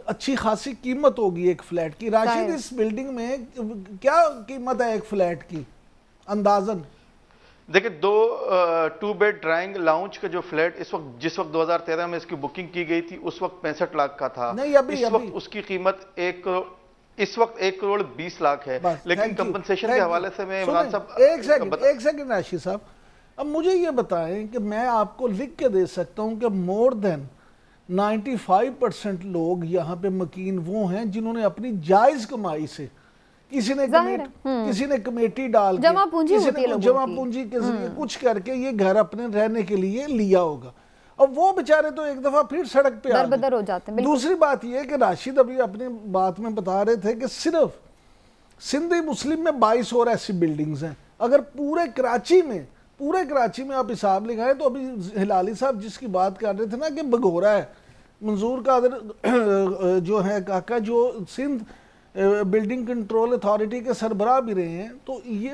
अच्छी खासी कीमत होगी एक फ्लैट की। राशिद, इस बिल्डिंग में क्या कीमत है एक फ्लैट की अंदाजन? देखिए, 2 बेड ड्राइंग लाउंज का जो फ्लैट इस वक्त, जिस वक्त 2013 में इसकी बुकिंग की गई थी उस वक्त 65 लाख का था। नहीं, इस वक्त उसकी कीमत 1 करोड़, इस वक्त 1 करोड़ 20 लाख है। लेकिन कंपनसेशन के हवाले से मैं इमरान साहब एक सेकंड राशिद साहब, अब मुझे ये बताएं कि मैं आपको लिख के दे सकता हूं कि मोर देन 95% लोग यहाँ पे मकीन वो हैं जिन्होंने अपनी जायज कमाई से, किसी ने कमेटी डाल के, किसी ने जमा पूंजी के जरिए कुछ करके ये घर अपने रहने के लिए लिया होगा। अब वो बेचारे तो एक दफा फिर सड़क पे दर हो जाते हैं। दूसरी बात ये कि राशिद अभी अपनी बात में बता रहे थे कि सिर्फ सिंधी मुस्लिम में 22 और ऐसी बिल्डिंग्स हैं। अगर पूरे कराची में आप हिसाब लगाए तो अभी हिलाली साहब जिसकी बात कर रहे थे ना कि भगोरा है, मंजूर कादर जो है काका, जो सिंध बिल्डिंग कंट्रोल अथॉरिटी के सरबराह भी रहे हैं, तो ये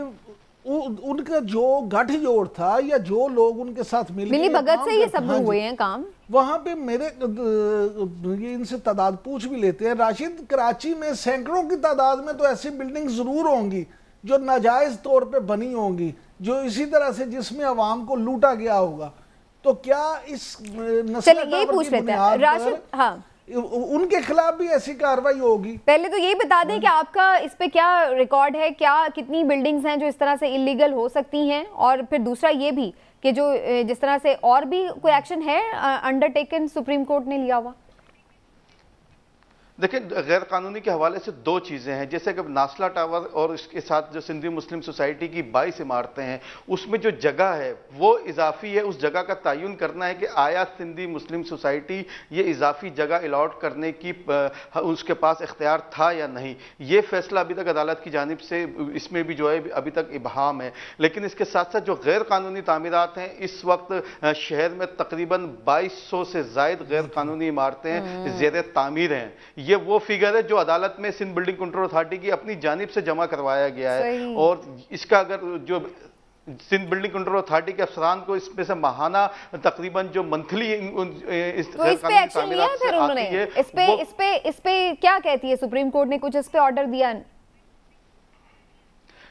उनका जो गठजोड़ था या जो लोग उनके साथ मिली भगत से ये सब हुए हैं काम, वहां पे मेरे ये इनसे तादाद पूछ भी लेते हैं। राशिद, कराची में सैकड़ों की तादाद में तो ऐसी बिल्डिंग जरूर होंगी जो नाजायज तौर पे बनी होंगी, जो इसी तरह से जिसमें अवाम को लूटा गया होगा। तो क्या इस यही पूछ लेते हैं राशिद, हाँ, उनके खिलाफ भी ऐसी कार्रवाई होगी? पहले तो यही बता दें कि आपका इस पे क्या रिकॉर्ड है, क्या कितनी बिल्डिंग्स हैं जो इस तरह से इलीगल हो सकती हैं, और फिर दूसरा ये भी कि जो जिस तरह से और भी कोई एक्शन है अंडरटेकन सुप्रीम कोर्ट ने लिया हुआ? देखिए, गैर कानूनी के हवाले से 2 चीज़ें हैं। जैसे कि नासला टावर और इसके साथ जो सिंधी मुस्लिम सोसाइटी की 22 इमारतें हैं, उसमें जो जगह है वो इजाफी है। उस जगह का तयन करना है कि आया सिंधी मुस्लिम सोसाइटी ये इजाफी जगह अलॉट करने की उसके पास इख्तियार था या नहीं। ये फैसला अभी तक अदालत की जानिब से इसमें भी जो है अभी तक इबहाम है। लेकिन इसके साथ साथ जो गैर कानूनी तामीरात हैं, इस वक्त शहर में तकरीबन 2200 से ज़ायद गैर कानूनी इमारतें ज़ेर तामीर हैं। ये वो फिगर है जो अदालत में सिंध बिल्डिंग कंट्रोल अथॉरिटी की अपनी जानिब से जमा करवाया गया है। और इसका अगर जो सिंध बिल्डिंग कंट्रोल अथॉरिटी के अफसरान को इसमें से माहाना तकरीबन जो मंथली इस पे एक्शन लिया फिर उन्होंने इस पे क्या कहती है सुप्रीम कोर्ट ने? कुछ इस पे ऑर्डर दिया?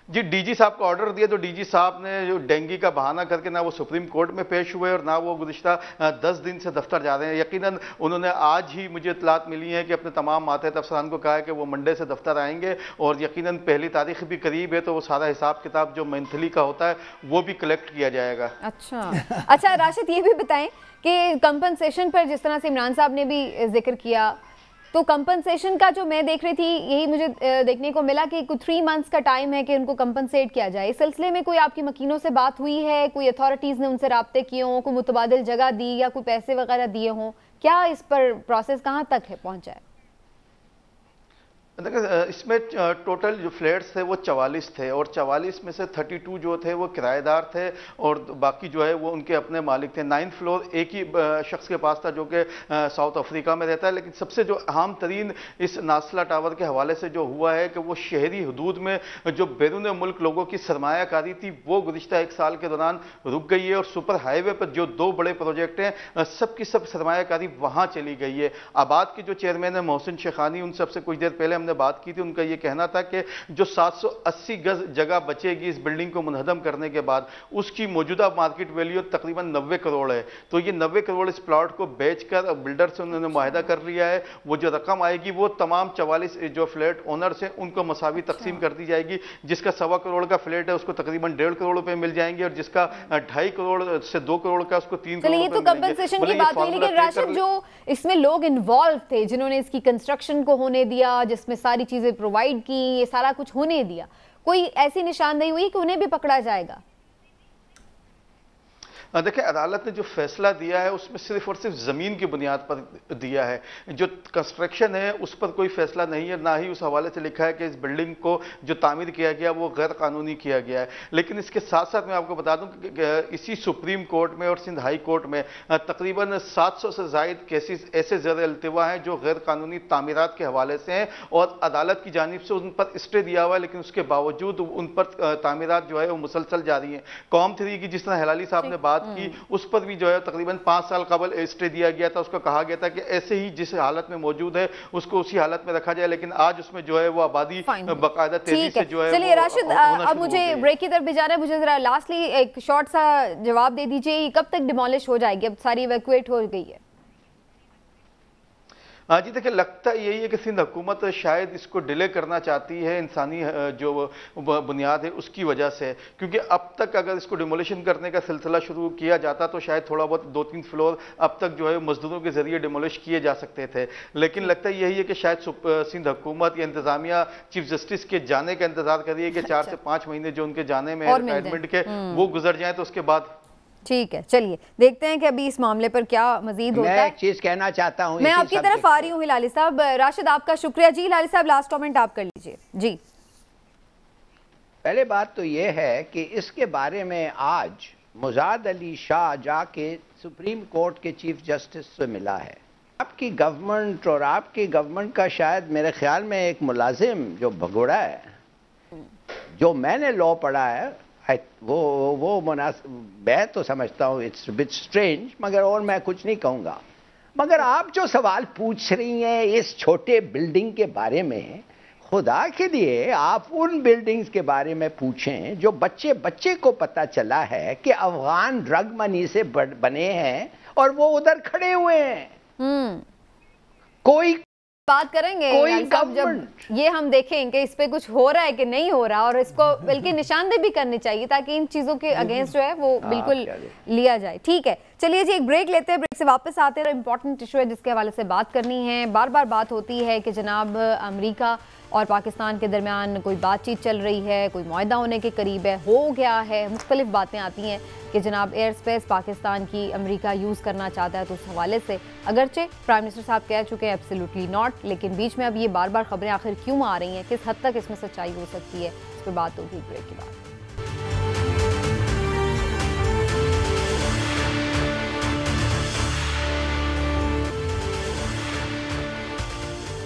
जी, डीजी साहब को ऑर्डर दिया तो डीजी साहब ने जो डेंगू का बहाना करके ना वो सुप्रीम कोर्ट में पेश हुए और ना वो गुज़िश्ता 10 दिन से दफ्तर जा रहे हैं। यकीनन उन्होंने आज ही मुझे इतलात मिली है कि अपने तमाम मातहत अफसरान को कहा है कि वो मंडे से दफ्तर आएंगे और यकीनन पहली तारीख भी करीब है तो वो सारा हिसाब किताब जो मंथली का होता है वो भी कलेक्ट किया जाएगा। अच्छा राशिद, ये भी बताएं कि कंपनसेशन पर जिस तरह से इमरान साहब ने भी जिक्र किया, तो कंपनसेशन का जो मैं देख रही थी यही मुझे देखने को मिला कि कुछ 3 मंथ्स का टाइम है कि उनको कंपनसेट किया जाए। इस सिलसिले में कोई आपकी मकीनों से बात हुई है? कोई अथॉरिटीज़ ने उनसे राब्ते किए हों, कोई मुतबादिल जगह दी या कोई पैसे वगैरह दिए हों? क्या इस पर प्रोसेस कहाँ तक है पहुँचा है? देखिए इसमें टोटल जो फ्लैट्स थे वो 44 थे और 44 में से 32 जो थे वो किराएदार थे और बाकी जो है वो उनके अपने मालिक थे। 9th फ्लोर एक ही शख्स के पास था जो कि साउथ अफ्रीका में रहता है। लेकिन सबसे जो अहम तरीन इस नासला टावर के हवाले से जो हुआ है कि वो शहरी हदूद में जो बैरून मुल्क लोगों की सरमायाकारी थी वो गुज़िश्ता 1 साल के दौरान रुक गई है और सुपर हाईवे पर जो 2 बड़े प्रोजेक्ट हैं सबकी सब सरमायाकारी वहाँ चली गई है। आबाद के जो चेयरमैन है मोहसिन शेखानी, उन सबसे कुछ देर पहले हमने बात की थी। उनका यह कहना था कि जो 780 गज जगह बचेगी इस बिल्डिंग को मुनहदम करने के बाद, उसकी मौजूदा मार्केट वैल्यू तकरीबन 90 करोड़ है। तो ये 90 करोड़ इस प्लॉट को बेचकर बिल्डर से उन्होंने मुआहदा कर लिया है। वो जो रकम आएगी वो तमाम 44 जो फ्लैट ओनर्स हैं उनको मसावी तकसीम कर दी जाएगी। जिसका 1.25 करोड़ का फ्लैट है उसको तकरीबन 1.5 करोड़ रुपए मिल जाएंगे और जिसका 2.5 करोड़ से 2 करोड़ का उसको 3 करोड़। ये तो कंपनसेशन की बात हुई, लेकिन राशिद जो इसमें लोग इन्वॉल्व थे जिन्होंने इसकी कंस्ट्रक्शन को होने दिया, जिसमें सारी चीजें प्रोवाइड की, ये सारा कुछ होने दिया, कोई ऐसी निशानदेही हुई कि उन्हें भी पकड़ा जाएगा? देखिए अदालत ने जो फैसला दिया है उसमें सिर्फ और सिर्फ जमीन की बुनियाद पर दिया है। जो कंस्ट्रक्शन है उस पर कोई फैसला नहीं है, ना ही उस हवाले से लिखा है कि इस बिल्डिंग को जो तामीर किया गया वो गैर कानूनी किया गया है। लेकिन इसके साथ साथ मैं आपको बता दूं कि इसी सुप्रीम कोर्ट में और सिंध हाई कोर्ट में तकरीबन 700 से ज़ायद केसेस ऐसे ज़र अल्तवा हैं जो गैर कानूनी तामीरात के हवाले से हैं और अदालत की जानिब से उन पर स्टे दिया हुआ है, लेकिन उसके बावजूद उन पर तामीरात जो है वो मुसलसल जारी हैं। कॉम 3 की जिस तरह हिलाली साहब ने बात की उस पर भी जो है तकरीबन 5 साल कबल स्टे दिया गया था। उसको कहा गया था कि ऐसे ही जिस हालत में मौजूद है उसको उसी हालत में रखा जाए, लेकिन आज उसमें जो है वो आबादी बाकायदा तेजी से जो है। चलिए राशिद, अब मुझे ब्रेक की तरफ भी जाना है, मुझे जरा लास्टली एक शॉर्ट सा जवाब दे दीजिए, कब तक डिमोलिश हो जाएगी? अब सारी इवैक्यूएट हो गई है। हाँ जी, देखिए लगता यही है कि सिंध हुकूमत शायद इसको डिले करना चाहती है इंसानी जो बुनियाद है उसकी वजह से, क्योंकि अब तक अगर इसको डिमोलिशन करने का सिलसिला शुरू किया जाता तो शायद थोड़ा बहुत 2-3 फ्लोर अब तक जो है मजदूरों के जरिए डिमोलिश किए जा सकते थे। लेकिन लगता यही है कि शायद सिंध हुकूमत या इंतजामिया चीफ जस्टिस के जाने का इंतजार कर रही है कि 4 से 5 महीने जो उनके जाने में रिटायरमेंट के वो गुजर जाए तो उसके बाद। ठीक है, चलिए देखते हैं कि अभी इस मामले पर क्या मजीद होता है। मैं एक चीज कहना चाहता हूं, मैं आपकी तरफ आ रही हूं हिलाली साहब। राशिद आपका शुक्रिया जी। हिलाली साहब लास्ट कमेंट आप कर लीजिए जी। पहले बात तो ये है कि इसके बारे में आज मुजाद अली शाह जाके सुप्रीम कोर्ट के चीफ जस्टिस से मिला है। आपकी गवर्नमेंट और आपकी गवर्नमेंट का शायद मेरे ख्याल में एक मुलाजिम जो भगोड़ा है, जो मैंने लॉ पढ़ा है, वो मैं तो समझता हूँ इट्स बिट स्ट्रेंज, मगर और मैं कुछ नहीं कहूँगा। मगर आप जो सवाल पूछ रही हैं इस छोटे बिल्डिंग के बारे में, खुदा के लिए आप उन बिल्डिंग्स के बारे में पूछें जो बच्चे को पता चला है कि अफगान ड्रग मनी से बने हैं और वो उधर खड़े हुए हैं। कोई बात करेंगे जब ये हम देखें कि इस पे कुछ हो रहा है कि नहीं हो रहा, और इसको बल्कि निशानदेही भी करनी चाहिए ताकि इन चीजों के अगेंस्ट जो है वो बिल्कुल लिया जाए। ठीक है, चलिए जी एक ब्रेक लेते हैं, ब्रेक से वापस आते हैं। इंपॉर्टेंट इशू है जिसके हवाले से बात करनी है। बार बार बात होती है कि जनाब अमेरिका और पाकिस्तान के दरमियान कोई बातचीत चल रही है, कोई मुआहदा होने के करीब है, हो गया है। मुख्तलिफ बातें आती हैं कि जनाब एयर स्पेस पाकिस्तान की अमेरिका यूज़ करना चाहता है। तो उस हवाले से अगरचे प्राइम मिनिस्टर साहब कह चुके हैं एब्सोल्युटली नॉट, लेकिन बीच में अब ये बार बार खबरें आखिर क्यों आ रही हैं, किस हद तक इसमें सच्चाई हो सकती है, इस पर बात होगी ब्रेक के बाद।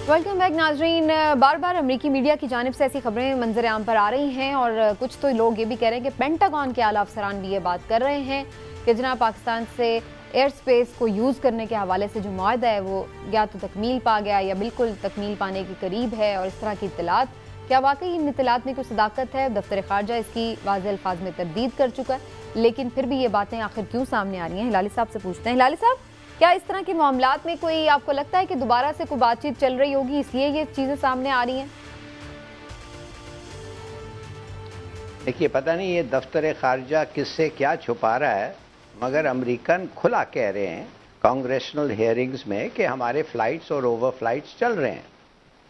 वेलकम बैक नाजरीन। बार बार अमेरिकी मीडिया की जानिब से ऐसी खबरें मंजर आम पर आ रही हैं और कुछ तो लोग ये भी कह रहे हैं कि पेंटागन के आला अफसरान भी ये बात कर रहे हैं कि जनाब पाकिस्तान से एयर स्पेस को यूज़ करने के हवाले से जो मुआहदा है वो या तो तकमील पा गया या बिल्कुल तकमील पाने के करीब है। और इस तरह की इत्तलात, क्या वाकई इन इत्तलात में कोई सदाकत है? दफ्तर खारजा इसकी वाज़ेह अल्फाज में तरदीद कर चुका है, लेकिन फिर भी ये बातें आखिर क्यों सामने आ रही हैं? हिलाली साहब से पूछते हैं। हिलाली साहब, क्या इस तरह के मामलात में कोई आपको लगता है कि दोबारा से कोई बातचीत चल रही होगी इसलिए ये चीजें सामने आ रही हैं? देखिए, पता नहीं ये दफ्तर खारजा किससे क्या छुपा रहा है, मगर अमेरिकन खुला कह रहे हैं कांग्रेशनल हियरिंग्स में कि हमारे फ्लाइट्स और ओवर फ्लाइट्स चल रहे हैं।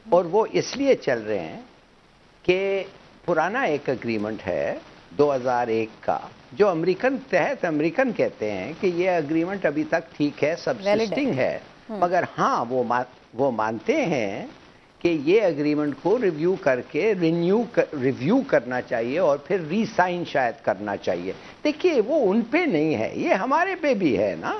और वो इसलिए चल रहे हैं कि पुराना एक एग्रीमेंट है 2001 का, जो अमेरिकन कहते हैं कि ये एग्रीमेंट अभी तक ठीक है, सबसिस्टिंग है, मगर हाँ वो मानते हैं कि ये एग्रीमेंट को रिव्यू करके रिव्यू करना चाहिए और फिर रीसाइन शायद करना चाहिए। देखिए वो उन पे नहीं है, ये हमारे पे भी है ना।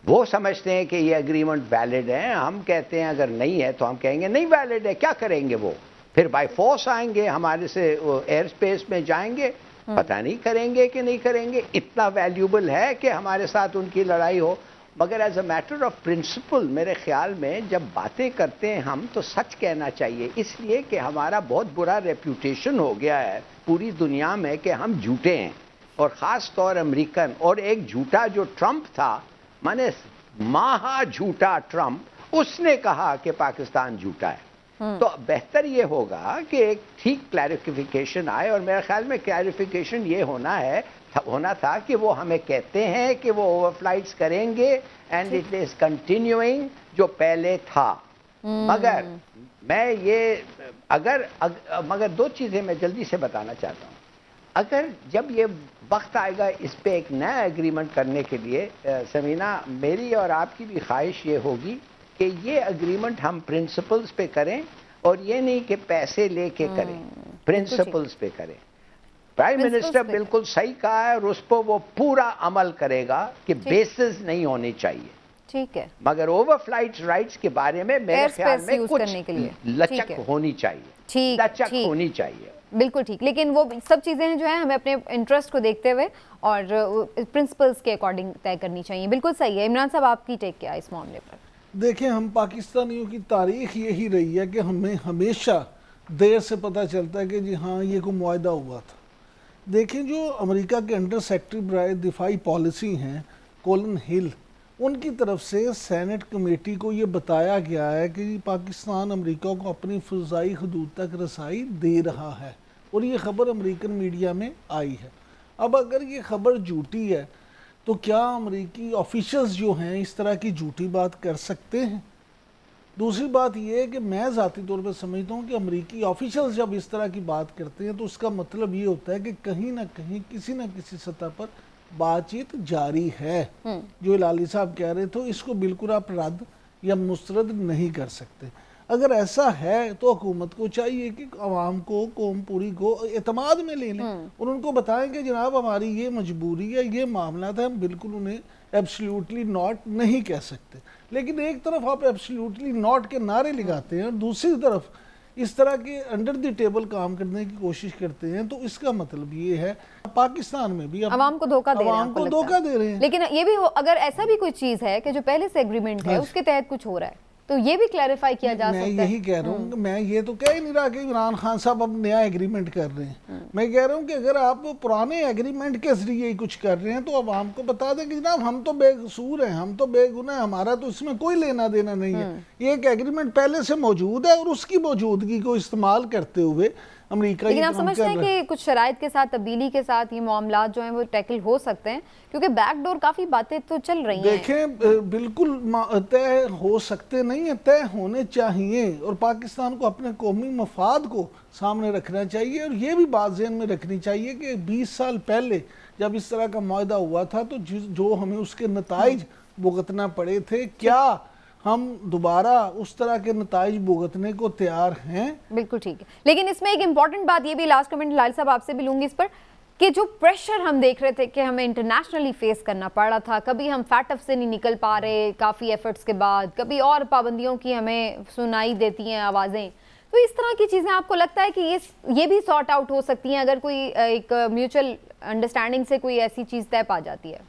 वो समझते हैं कि ये एग्रीमेंट वैलिड है, हम कहते हैं अगर नहीं है तो हम कहेंगे नहीं वैलिड है। क्या करेंगे वो? फिर बाय फोर्स आएंगे, हमारे से एयर स्पेस में जाएंगे, पता नहीं करेंगे कि नहीं करेंगे। इतना वैल्यूबल है कि हमारे साथ उनकी लड़ाई हो। मगर as a matter of principle मेरे ख्याल में जब बातें करते हैं हम तो सच कहना चाहिए, इसलिए कि हमारा बहुत बुरा रेप्यूटेशन हो गया है पूरी दुनिया में कि हम झूठे हैं, और ख़ास तौर अमेरिकन। और एक झूठा जो ट्रंप था, माने महा झूठा ट्रंप, उसने कहा कि पाकिस्तान झूठा है। तो बेहतर ये होगा कि एक ठीक क्लैरिफिकेशन आए, और मेरे ख्याल में क्लैरिफिकेशन ये होना था कि वो हमें कहते हैं कि वो ओवरफ्लाइट्स करेंगे एंड इट इज कंटिन्यूइंग जो पहले था। मगर मैं ये मगर दो चीजें मैं जल्दी से बताना चाहता हूँ। अगर जब ये वक्त आएगा इस पे एक नया एग्रीमेंट करने के लिए, समीना, मेरी और आपकी भी ख्वाहिश ये होगी कि ये एग्रीमेंट हम प्रिंसिपल्स पे करें, और ये नहीं कि पैसे लेके करें, प्रिंसिपल्स पे करें। प्राइम मिनिस्टर बिल्कुल सही कहा है, और उस पर वो पूरा अमल करेगा कि बेसिस नहीं होने चाहिए। ठीक है, मगर ओवरफ्लाइट राइट्स के बारे में मेरे ख्याल में कुछ लचक होनी चाहिए, लचक होनी चाहिए। बिल्कुल ठीक, लेकिन वो सब चीज़ें जो है हमें अपने इंटरेस्ट को देखते हुए और प्रिंसिपल्स के अकॉर्डिंग तय करनी चाहिए। बिल्कुल सही है। इमरान साहब, आपकी टेक क्या है इस मामले पर? देखें, हम पाकिस्तानियों की तारीख यही रही है कि हमें हमेशा देर से पता चलता है कि जी हाँ ये कोई मुआहदा हुआ था। देखें, जो अमेरिका के अंडर सेक्रेटरी बराए दिफाई पॉलिसी हैं कॉलिन हिल, उनकी तरफ से सेनेट कमेटी को ये बताया गया है कि पाकिस्तान अमेरिका को अपनी फ़ज़ाई हदूद तक रसाई दे रहा है, और ये ख़बर अमेरिकन मीडिया में आई है। अब अगर ये ख़बर झूठी है तो क्या अमेरिकी ऑफिशियल्स जो हैं इस तरह की झूठी बात कर सकते हैं? दूसरी बात यह है कि मैं ज़ाती तौर पर समझता हूँ कि अमेरिकी ऑफिशियल्स जब इस तरह की बात करते हैं तो उसका मतलब ये होता है कि कहीं ना कहीं किसी न किसी सतह पर बातचीत जारी है। जो हिलाली साहब कह रहे थे इसको बिल्कुल आप रद्द या मुस्तरद नहीं कर सकते। अगर ऐसा है तो हुकूमत को चाहिए कि आवाम को, कौम पूरी को एतमाद में ले लें और उनको बताएं कि जनाब हमारी ये मजबूरी है, ये मामला है, हम बिल्कुल उन्हें एब्सोल्युटली नॉट नहीं कह सकते। लेकिन एक तरफ आप एब्सोल्युटली नॉट के नारे लगाते हैं और दूसरी तरफ इस तरह के अंडर द टेबल काम करने की कोशिश करते हैं, तो इसका मतलब ये है पाकिस्तान में भी आवाम को धोखा दे रहे हैं। लेकिन ये भी हो, अगर ऐसा भी कोई चीज है कि जो पहले से एग्रीमेंट है उसके तहत कुछ हो रहा है तो ये भी क्लैरिफाई किया जा सकता है। मैं यही कह रहा हूँ, मैं ये तो कह ही नहीं रहा कि इमरान खान साहब अब नया एग्रीमेंट कर रहे हैं। मैं कह रहा हूँ कि अगर आप पुराने एग्रीमेंट के जरिए कुछ कर रहे हैं तो अब आवाम को बता दें कि जनाब हम तो बेकसूर हैं, हम तो बेगुनाह, हमारा तो इसमें कोई लेना देना नहीं है। ये एक एग्रीमेंट पहले से मौजूद है और उसकी मौजूदगी को इस्तेमाल करते हुए अमेरिका। लेकिन आप समझते हैं कि कुछ शराइत के साथ, तब्दीली के साथ ये मामला जो हैं वो टैकल हो सकते हैं, क्योंकि बैकडोर काफ़ी बातें तो चल रही हैं। देखें, बिल्कुल तय हो सकते नहीं है, तय होने चाहिए और पाकिस्तान को अपने कौमी मफाद को सामने रखना चाहिए। और ये भी बात ज़हन में रखनी चाहिए कि 20 साल पहले जब इस तरह का मुआहदा हुआ था तो जो हमें उसके नताइज भुगतना पड़े थे, क्या हम दोबारा उस तरह के नताइज भुगतने को तैयार हैं? बिल्कुल ठीक है। लेकिन इसमें एक इम्पॉर्टेंट बात ये भी, लास्ट कमेंट लाल साहब आपसे भी लूंगी इस पर, कि जो प्रेशर हम देख रहे थे कि हमें इंटरनेशनली फेस करना पड़ रहा था, कभी हम फैटफ से नहीं निकल पा रहे काफ़ी एफर्ट्स के बाद, कभी और पाबंदियों की हमें सुनाई देती हैं आवाज़ें, तो इस तरह की चीज़ें आपको लगता है कि ये भी सॉर्ट आउट हो सकती हैं अगर कोई एक म्यूचुअल अंडरस्टैंडिंग से कोई ऐसी चीज़ तय पा जाती है?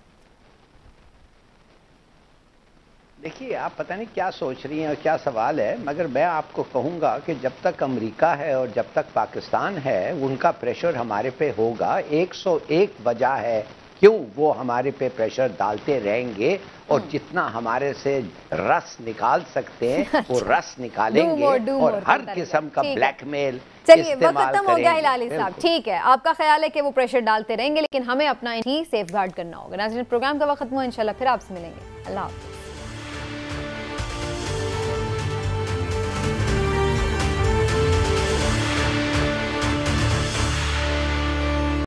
देखिए, आप पता नहीं क्या सोच रही हैं और क्या सवाल है, मगर मैं आपको कहूँगा कि जब तक अमेरिका है और जब तक पाकिस्तान है उनका प्रेशर हमारे पे होगा। 101 वजह है क्यों वो हमारे पे प्रेशर डालते रहेंगे, और जितना हमारे से रस निकाल सकते हैं वो रस निकालेंगे और हर किस्म का ब्लैकमेल। चलिए, वक्त खत्म हो गया हिलाली साहब। ठीक है, आपका ख्याल है कि वो प्रेशर डालते रहेंगे, लेकिन हमें अपना ही सेफ गार्ड करना होगा। नाज़रीन, प्रोग्राम का वक्त खत्म हुआ, इंशाल्लाह फिर आपसे मिलेंगे। अल्लाह हाफ़िज़।